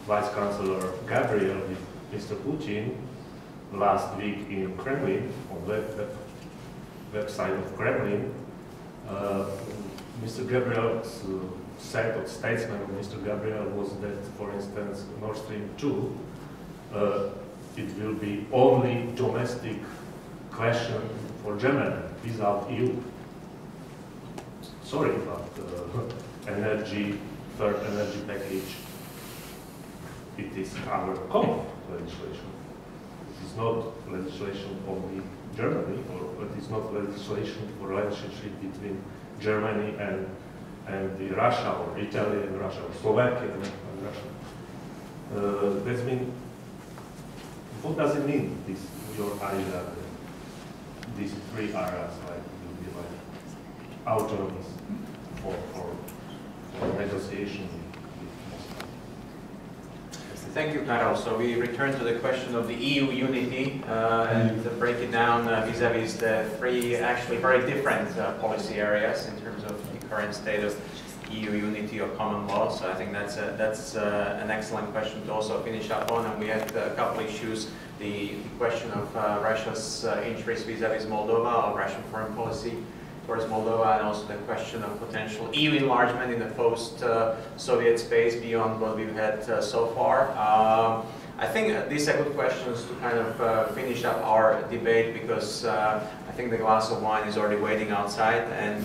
Vice Chancellor Gabriel with Mr. Putin last week in Kremlin, on the website of Kremlin. Mr. Gabriel's statement of Mr. Gabriel was that, for instance, Nord Stream 2, it will be only domestic question for Germany without EU. Sorry, but third energy package, it is our common legislation. It is not legislation only Germany, or it is not legislation for relationship between Germany and Russia, or Italy and Russia, or Slovakia and Russia. That's mean, what does it mean, this, your idea, these three areas, like, will be like autonomies for negotiation with Moscow?
Thank you, Karol. So we return to the question of the EU unity and to break it down vis-a-vis the three actually very different policy areas in terms of the current state of EU unity or common law. So I think that's an excellent question to also finish up on. And we had a couple issues. The question of Russia's interest vis-a-vis Moldova, or Russian foreign policy towards Moldova, and also the question of potential EU enlargement in the post-Soviet space beyond what we've had so far. I think these are good questions to kind of finish up our debate, because I think the glass of wine is already waiting outside, and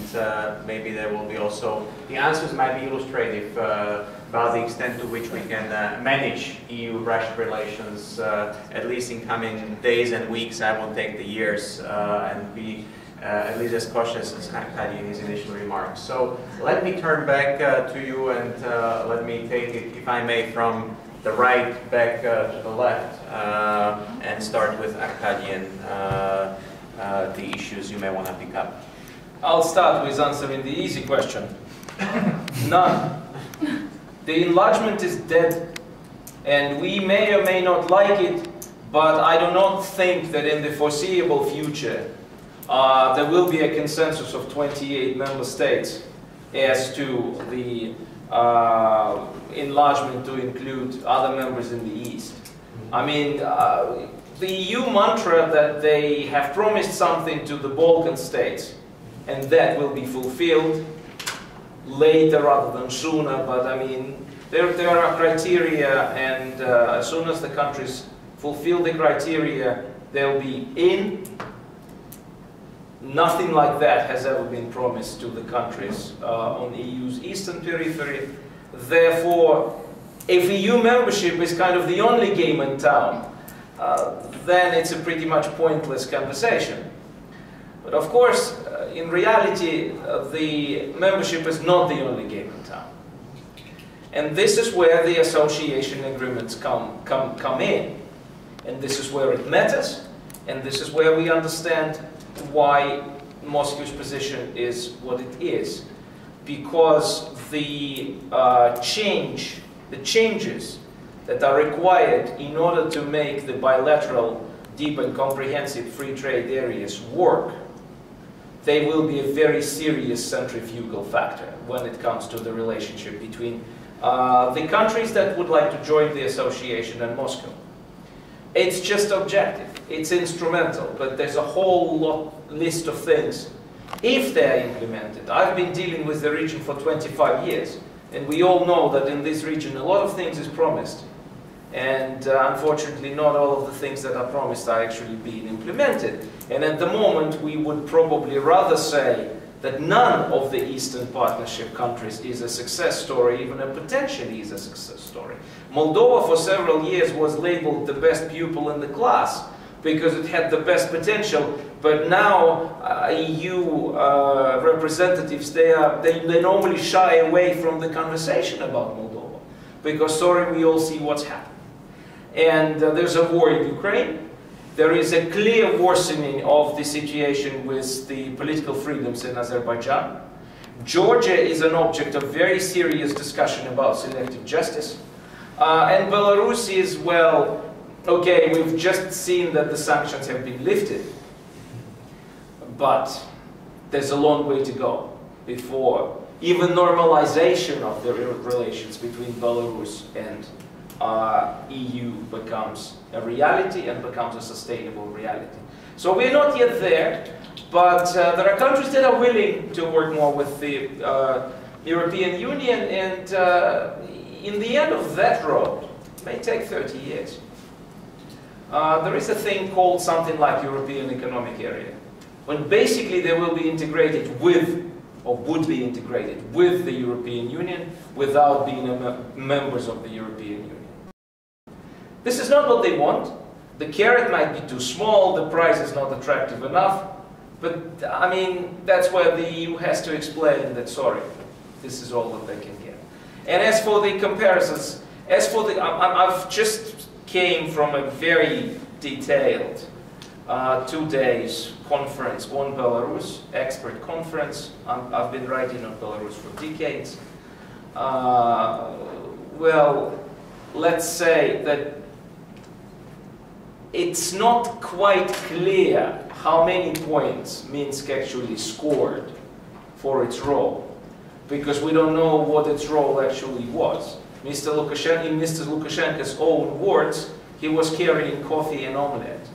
maybe there will be also, the answers might be illustrative about the extent to which we can manage EU-Russia relations, at least in coming days and weeks. I won't take the years, and be at least as cautious as Arkady in his initial remarks. So let me turn back to you and let me take it, if I may, from the right back to the left and start with Arkady and the issues you may want to pick up.
I'll start with answering the easy question. None. The enlargement is dead, and we may or may not like it, but I do not think that in the foreseeable future there will be a consensus of 28 member states as to the enlargement to include other members in the East. I mean, the EU mantra that they have promised something to the Balkan states, and that will be fulfilled later rather than sooner, but I mean, there are criteria, and as soon as the countries fulfill the criteria, they'll be in. Nothing like that has ever been promised to the countries on the EU's eastern periphery. Therefore, if EU membership is kind of the only game in town, then it's a pretty much pointless conversation. But of course, in reality, the membership is not the only game in town. And this is where the association agreements come in. And this is where it matters. And this is where we understand why Moscow's position is what it is. Because the changes that are required in order to make the bilateral, deep and comprehensive free trade areas work, they will be a very serious centrifugal factor when it comes to the relationship between the countries that would like to join the association and Moscow. It's just objective, it's instrumental, but there's a whole list of things. If they're implemented, I've been dealing with the region for 25 years, and we all know that in this region a lot of things is promised. And unfortunately, not all of the things that are promised are actually being implemented. And at the moment, we would probably rather say that none of the Eastern Partnership countries is a success story, even a potentially is a success story. Moldova for several years was labeled the best pupil in the class because it had the best potential, but now EU representatives, they normally shy away from the conversation about Moldova because, sorry, we all see what's happened. And there's a war in Ukraine. There is a clear worsening of the situation with the political freedoms in Azerbaijan. Georgia is an object of very serious discussion about selective justice. And Belarus is, well, okay, we've just seen that the sanctions have been lifted. But there's a long way to go before even normalization of the relations between Belarus and EU becomes a reality and becomes a sustainable reality. So we're not yet there, but there are countries that are willing to work more with the European Union, and in the end of that road, it may take 30 years. There is a thing called something like European Economic Area, when basically they will be integrated with, or would be integrated with the European Union without being members of the European Union. This is not what they want. The carrot might be too small, the price is not attractive enough, but I mean, that's where the EU has to explain that, sorry, this is all that they can get. And as for the comparisons, I've just came from a very detailed 2 days conference on Belarus, expert conference. I've been writing on Belarus for decades. Well, let's say that it's not quite clear how many points Minsk actually scored for its role, because we don't know what its role actually was. In Mr. Lukashenko's own words, he was carrying coffee and omelette.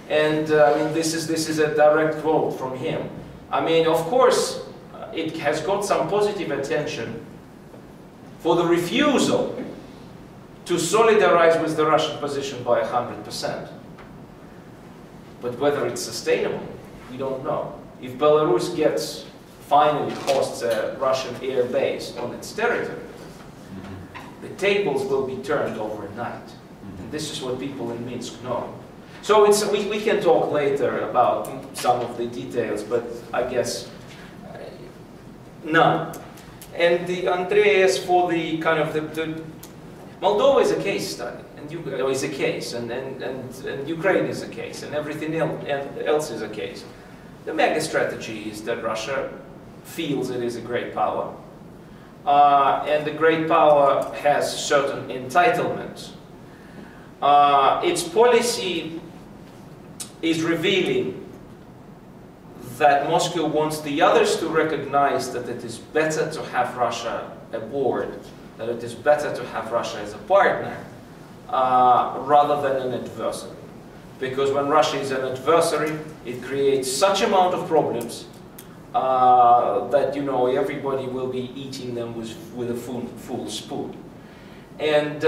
And I mean, this is a direct quote from him. I mean, of course, it has got some positive attention for the refusal to solidarize with the Russian position by 100%. But whether it's sustainable, we don't know. If Belarus finally hosts a Russian air base on its territory, the tables will be turned overnight. And this is what people in Minsk know. So we can talk later about some of the details, but I guess none. And the Andreas, for the kind of the Moldova is a case study, and is a case, and Ukraine is a case, and everything else is a case. The mega strategy is that Russia feels it is a great power, and the great power has certain entitlements. Its policy is revealing that Moscow wants the others to recognize that it is better to have Russia aboard, that it is better to have Russia as a partner, rather than an adversary. Because when Russia is an adversary, it creates such amount of problems that, you know, everybody will be eating them with a full spoon. And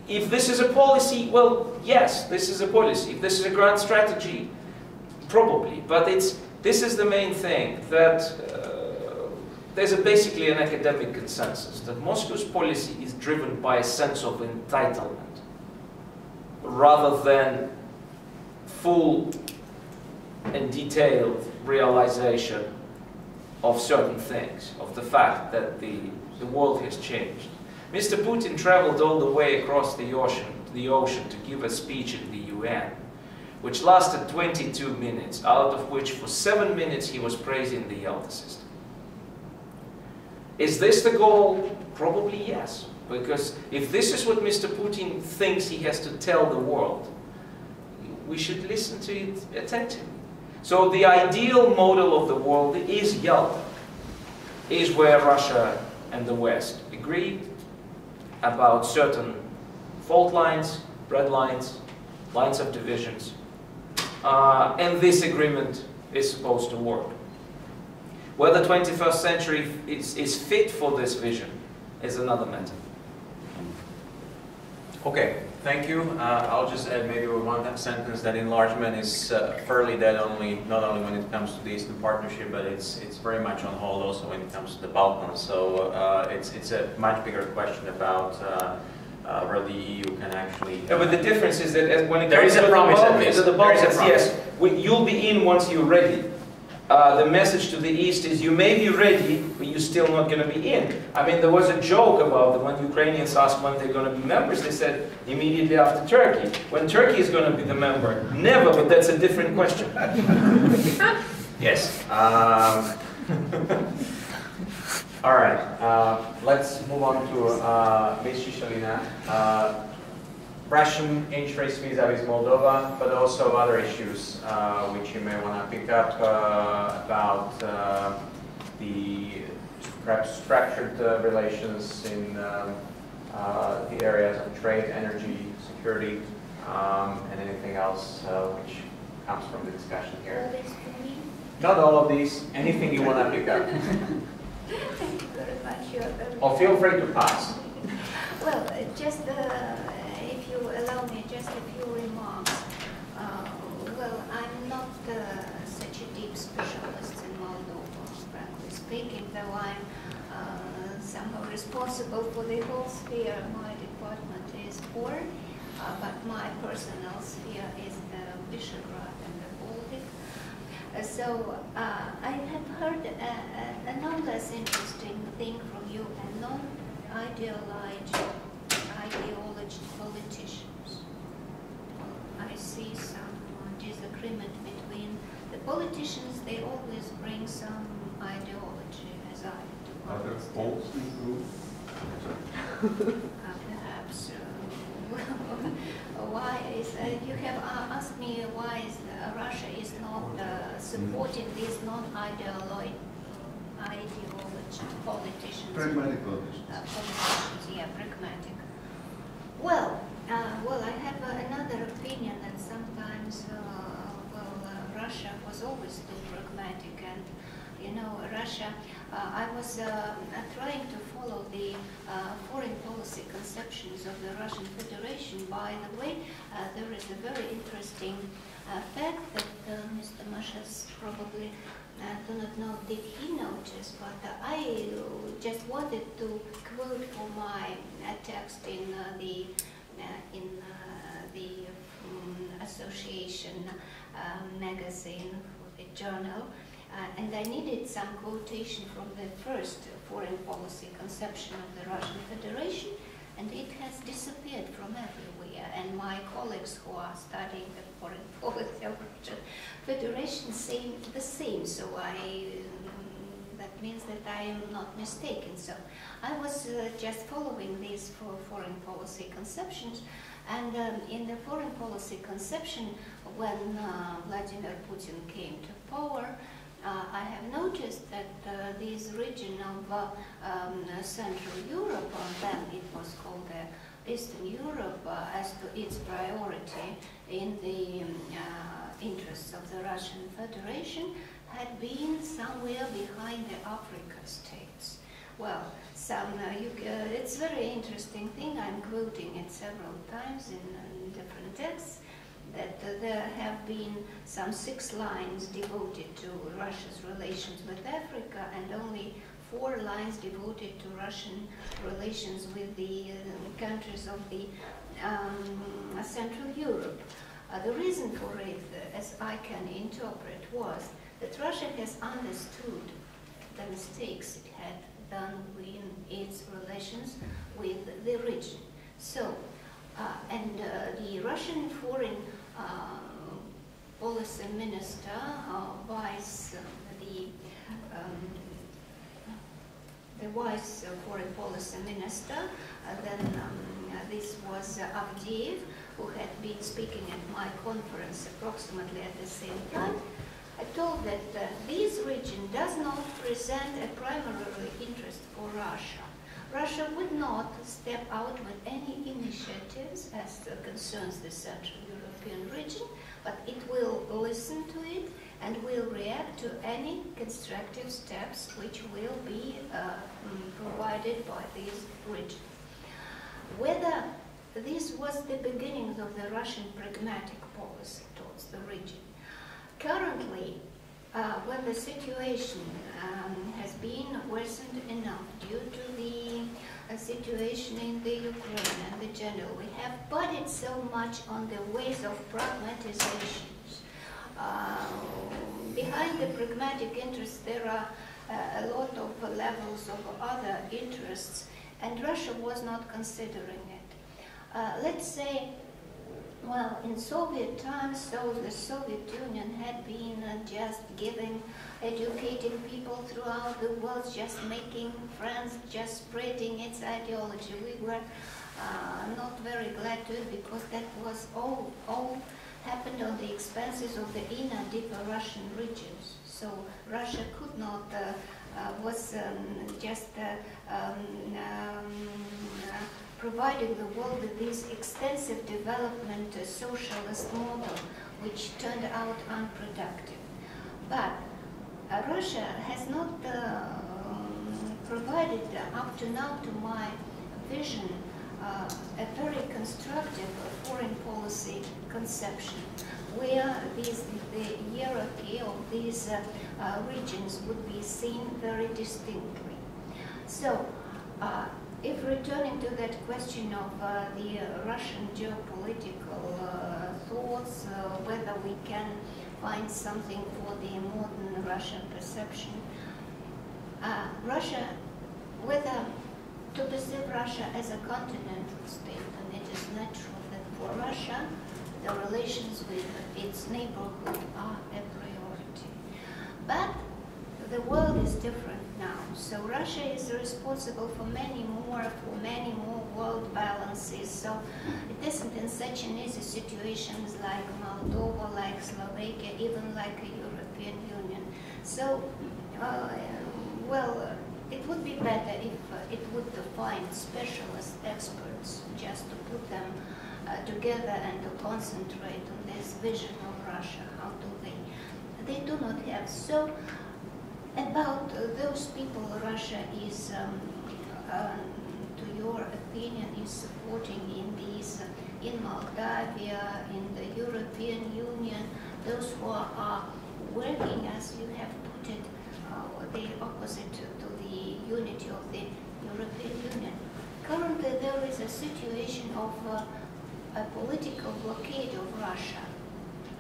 if this is a policy, well, yes, this is a policy. If this is a grand strategy, probably. But this is the main thing, that there's basically an academic consensus that Moscow's policy is driven by a sense of entitlement, rather than full and detailed realization of certain things, of the fact that the world has changed. Mr. Putin traveled all the way across the ocean to give a speech in the UN, which lasted 22 minutes, out of which for 7 minutes he was praising the Yalta system. Is this the goal? Probably yes, because if this is what Mr. Putin thinks he has to tell the world, we should listen to it attentively. So the ideal model of the world is Yalta, is where Russia and the West agree about certain fault lines, red lines, lines of divisions, and this agreement is supposed to work. Whether the 21st century is fit for this vision is another matter.
Okay, thank you. I'll just add maybe with one sentence that enlargement is fairly dead not only when it comes to the Eastern Partnership, but it's very much on hold also when it comes to the Balkans. So it's a much bigger question about where the EU can actually...
Yeah, but the difference is that when it
there
comes
is a
to
promise
the Balkans, yes, you'll be in once you're ready. The message to the East is you may be ready, but you're still not going to be in. I mean, there was a joke about that when Ukrainians asked when they're going to be members, they said immediately after Turkey. When Turkey is going to be the member? Never, but that's a different question.
Yes. All right, let's move on to Ms. Shishelina. Russian interest vis-a-vis Moldova, but also other issues which you may want to pick up about the perhaps structured relations in the areas of trade, energy, security, and anything else which comes from the discussion here. Not all of these, anything you want to pick up.
Thank you very much.
Or feel free to pass.
Well, just if you allow me, just a few remarks. Well, I'm not such a deep specialist in Moldova, frankly speaking, though I'm somehow responsible for the whole sphere my department is for, but my personal sphere is the Visegrad and the Baltic. So I have heard a no less interesting thing from you, a non-ideologed politicians. I see some disagreement between the politicians. They always bring some ideology, as I do.
Are there polls in the group?
Perhaps. Why is you have asked me why is Russia is not supporting these non-ideology politicians?
Pragmatic politicians.
Politicians, yeah, pragmatic. Well, I have another opinion that sometimes, Russia was always too pragmatic, and you know, Russia. I was trying to follow the foreign policy conceptions of the Russian Federation. By the way, there is a very interesting fact that Mr. Moshes probably do not know, did he notice, but I just wanted to quote from my text in the Association magazine, a journal, and I needed some quotation from the first foreign policy conception of the Russian Federation, and it has disappeared from everywhere. And my colleagues who are studying the foreign policy of Russian Federation say the same, so that means that I am not mistaken. So I was just following these foreign policy conceptions, and in the foreign policy conception, when Vladimir Putin came to power, I have noticed that this region of Central Europe, or then it was called Eastern Europe, as to its priority in the interests of the Russian Federation, had been somewhere behind the Africa states. Well, it's a very interesting thing. I'm quoting it several times in different texts, that there have been some 6 lines devoted to Russia's relations with Africa and only 4 lines devoted to Russian relations with the countries of the Central Europe. The reason for it, as I can interpret, was that Russia has understood the mistakes it had done in its relations with the region. So, the Russian foreign policy minister, the vice foreign policy minister, this was Avdiev, who had been speaking at my conference approximately at the same time. I told that this region does not present a primary interest for Russia. Russia would not step out with any initiatives as concerns the Central European region, but it will listen to it and will react to any constructive steps which will be provided by this region. Whether this was the beginning of the Russian pragmatic policy towards the region. Currently, when the situation has been worsened enough due to the situation in the Ukraine and the general, we have budgeted so much on the ways of pragmatizations. Behind the pragmatic interests, there are a lot of levels of other interests, and Russia was not considering it. Let's say, well, in Soviet times, so the Soviet Union had been just educating people throughout the world, just making friends, just spreading its ideology. We were not very glad to it because that was all happened on the expenses of the inner, deeper Russian regions. So Russia could not, was just providing the world with this extensive development socialist model, which turned out unproductive. But Russia has not provided, up to now, to my vision, a very constructive foreign policy conception, where the hierarchy of these regions would be seen very distinctly. So, if returning to that question of the Russian geopolitical thoughts, whether we can find something for the modern Russian perception, whether to perceive Russia as a continental state, and it is natural that for Russia, the relations with its neighborhood are a priority. But the world is different now, so Russia is responsible for many more world balances. So it isn't in such an easy situations like Moldova, like Slovakia, even like a European Union. So, well, it would be better if it would find specialist experts just to put them together and to concentrate on this vision of Russia. How do they do not have. So about those people Russia is, to your opinion, is supporting in these, in Moldavia, in the European Union, those who are working, as you have put it, the opposite to the unity of the European Union. Currently there is a situation of a political blockade of Russia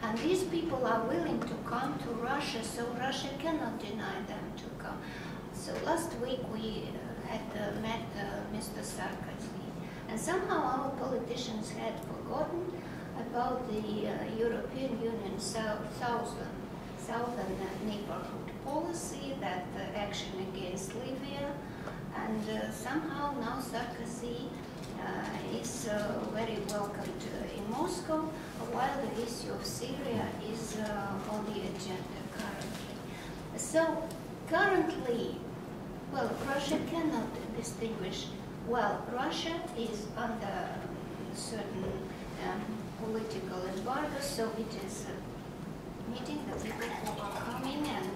And these people are willing to come to Russia, so Russia cannot deny them to come. So last week we had met Mr. Arkady, and somehow our politicians had forgotten about the European Union southern neighborhood policy, that action against Libya, and somehow now Sarkozy is very welcomed in Moscow, while the issue of Syria is on the agenda currently. So currently, well, Russia cannot distinguish. Well, Russia is under certain political embargo, so it is meeting the people who are coming, and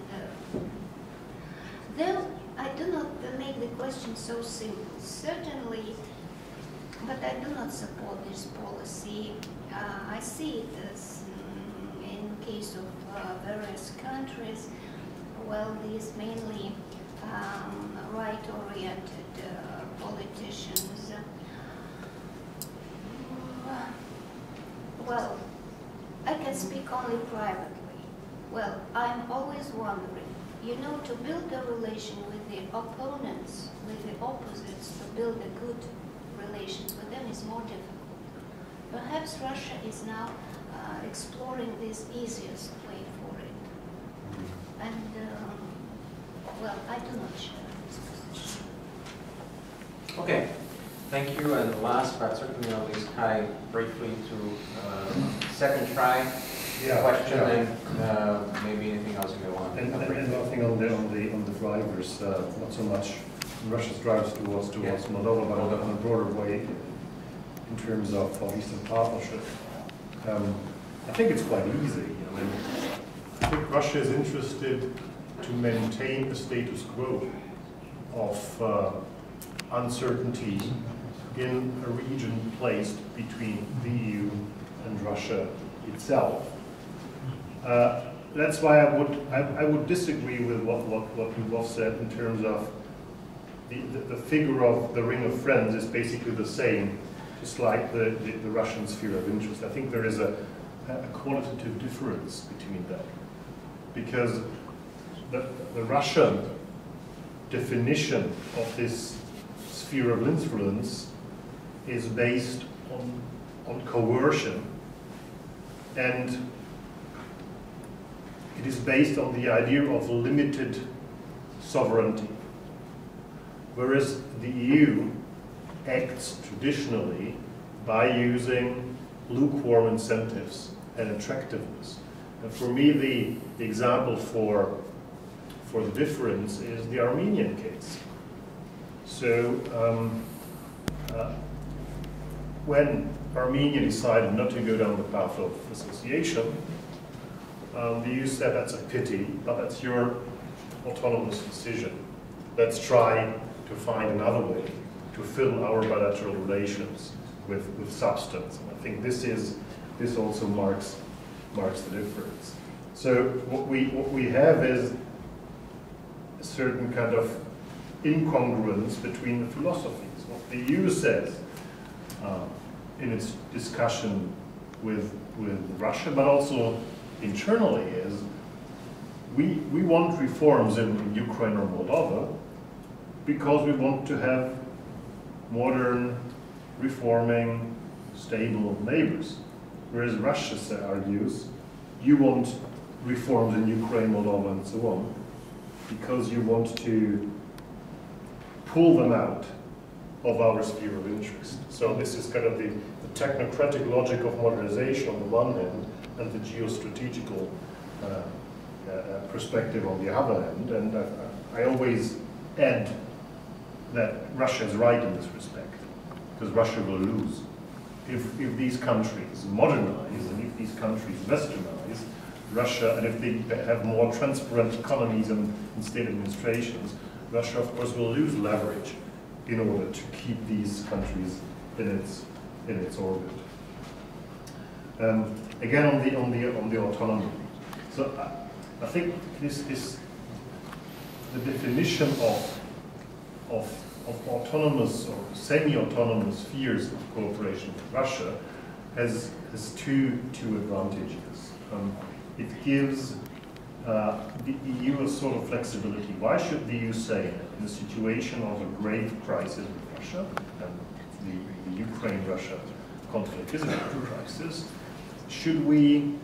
though I do not make the question so simple, certainly, but I do not support this policy. I see it as, in case of various countries, well, these mainly right-oriented politicians. Well, I can speak only privately. Well, I'm always wondering, you know, to build a relation with the opponents, with the opposites, to build a good relations with them is more difficult. Perhaps Russia is now exploring this easiest way for it. And, well, I do not share this position.
Okay, thank you. And last but certainly not least, Kai, briefly to second try question, and maybe anything else you may want.
And nothing on the drivers, not so much Russia's drives towards Moldova, but on a broader way in terms of Eastern Partnership. I think it's quite easy. I mean, I think Russia is interested to maintain the status quo of uncertainty in a region placed between the EU and Russia itself. That's why I would disagree with what Lyubov said in terms of the figure of the ring of friends is basically the same, just like the Russian sphere of interest. I think there is a qualitative difference between them, because the Russian definition of this sphere of influence is based on coercion, and it is based on the idea of limited sovereignty. Whereas the EU acts traditionally by using lukewarm incentives and attractiveness. And for me, the example for the difference is the Armenian case. So when Armenia decided not to go down the path of association, the EU said that's a pity, but that's your autonomous decision. Let's try to find another way to fill our bilateral relations with substance. And I think this also marks the difference. So what we have is a certain kind of incongruence between the philosophies. What the EU says in its discussion with Russia, but also internally, is we want reforms in Ukraine or Moldova because we want to have modern, reforming, stable neighbors. Whereas Russia argues, you want reforms in Ukraine, Moldova, and so on, because you want to pull them out of our sphere of interest. So this is kind of the technocratic logic of modernization on the one hand, and the geostrategical perspective on the other hand. And I always add that Russia is right in this respect, because Russia will lose. If these countries modernize, and if these countries westernize, Russia, and if they have more transparent economies and state administrations, Russia, of course, will lose leverage in order to keep these countries in its orbit. Again, on the autonomy. So I think the definition of autonomous or semi-autonomous spheres of cooperation with Russia has two advantages. it gives the EU a sort of flexibility. Why should the EU say, in a situation of a grave crisis with Russia, and the Ukraine-Russia conflict is a grave crisis, should we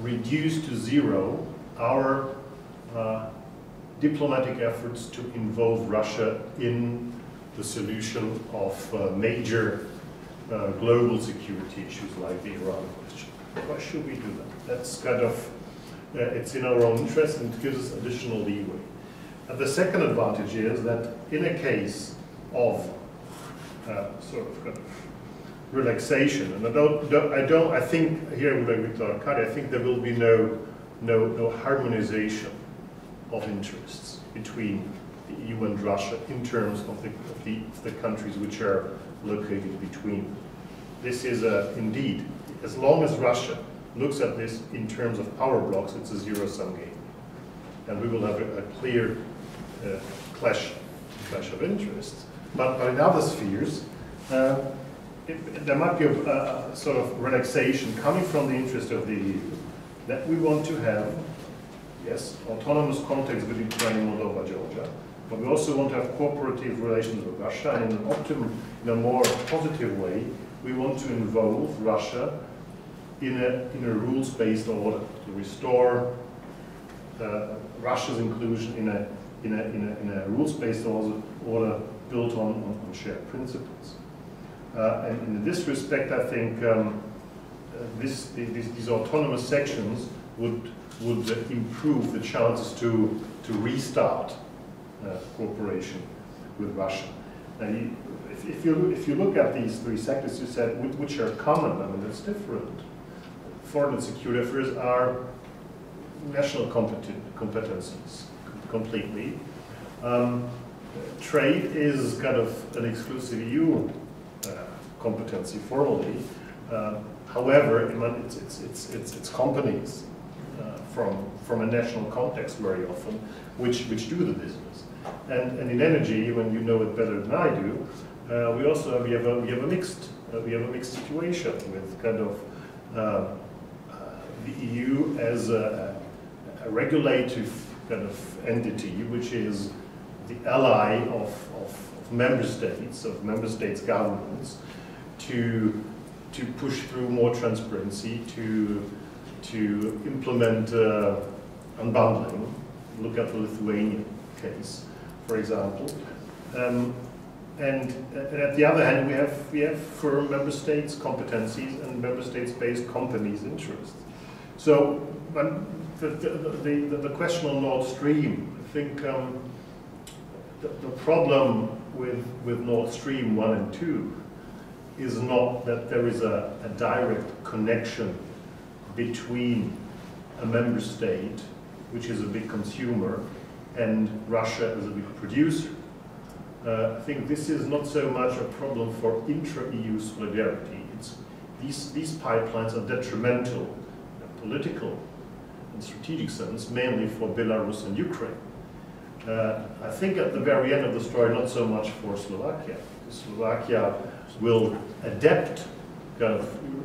reduce to zero our diplomatic efforts to involve Russia in the solution of major global security issues like the Iran question? Why should we do that? That's kind of, it's in our own interest and it gives us additional leeway. And the second advantage is that in a case of sort of kind of relaxation, and I think here with Arkady, I think there will be no harmonization of interests between the EU and Russia in terms of the countries which are located between. This is indeed, as long as Russia looks at this in terms of power blocks, it's a zero-sum game. And we will have a clear clash of interests. But in other spheres, there might be a sort of relaxation coming from the interest of the EU that we want to have, yes, autonomous contacts with Ukraine, Moldova, Georgia, but we also want to have cooperative relations with Russia, and in a more positive way, we want to involve Russia in a rules-based order to restore Russia's inclusion in a rules-based order built on shared principles. And in this respect, I think these autonomous sections would improve the chances to restart cooperation with Russia. Now, if you look at these three sectors, you said which are common. I mean, that's different. Foreign and security affairs are national competencies completely. Trade is kind of an exclusive EU competency formally. However, it's companies from a national context very often which do the business. And in energy, when you know it better than I do, we also have a mixed situation with kind of the EU as a regulative kind of entity, which is the ally of member states governments, to push through more transparency, to implement unbundling. Look at the Lithuanian case, for example. And at the other hand, we have firm member states' competencies and member states-based companies' interests. So, the question on Nord Stream, I think the problem with Nord Stream 1 and 2 is not that there is a direct connection between a member state, which is a big consumer, and Russia as a big producer. I think this is not so much a problem for intra-EU solidarity. These pipelines are detrimental in political and strategic sense, mainly for Belarus and Ukraine. I think at the very end of the story, not so much for Slovakia. Slovakia will adapt,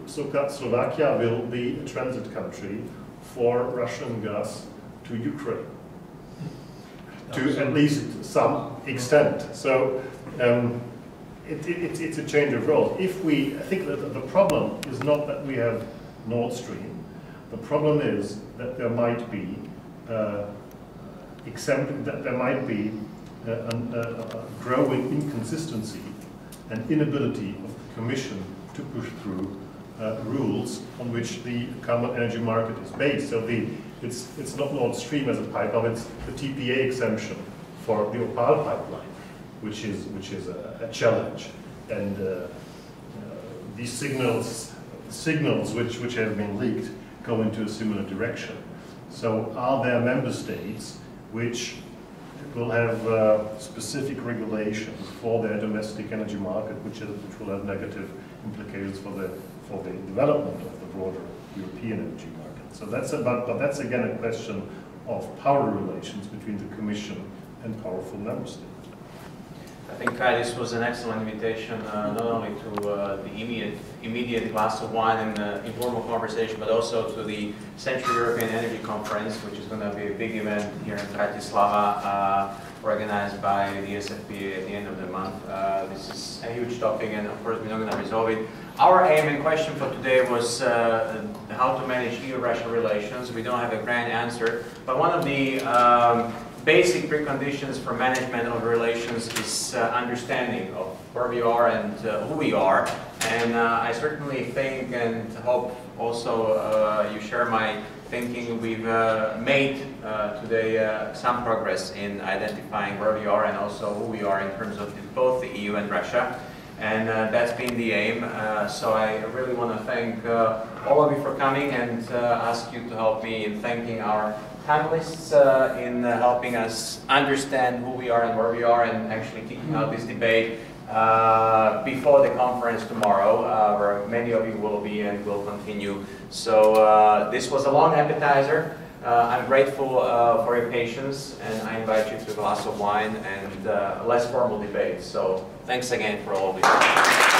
Slovakia will be a transit country for Russian gas to Ukraine, to at least some extent. So it's a change of role. I think that the problem is not that we have Nord Stream. The problem is that there might be a growing inconsistency and inability of the Commission to push through rules on which the common energy market is based. So it's not Nord Stream as a pipeline, it's the TPA exemption for the Opal pipeline, which is a challenge. And these signals which have been leaked go into a similar direction. So are there member states which will have specific regulations for their domestic energy market, which will have negative implications for the development of the broader European energy market? So but that's again a question of power relations between the Commission and powerful member states.
I think, Kai, this was an excellent invitation, not only to the immediate glass of wine and informal conversation, but also to the Central European Energy Conference, which is going to be a big event here in Bratislava, organized by the SFPA at the end of the month. This is a huge topic, and of course we're not going to resolve it. Our aim and question for today was how to manage EU-Russia relations. We don't have a grand answer, but one of the basic preconditions for management of relations is understanding of where we are and who we are. And I certainly think and hope also you share my thinking. We've made today some progress in identifying where we are and also who we are in terms of both the EU and Russia. And that's been the aim. So I really want to thank all of you for coming and ask you to help me in thanking our panelists in helping us understand who we are and where we are, and actually kicking out this debate before the conference tomorrow, where many of you will be and will continue. So this was a long appetizer. I'm grateful for your patience, and I invite you to a glass of wine and less formal debate. So thanks again for all of you.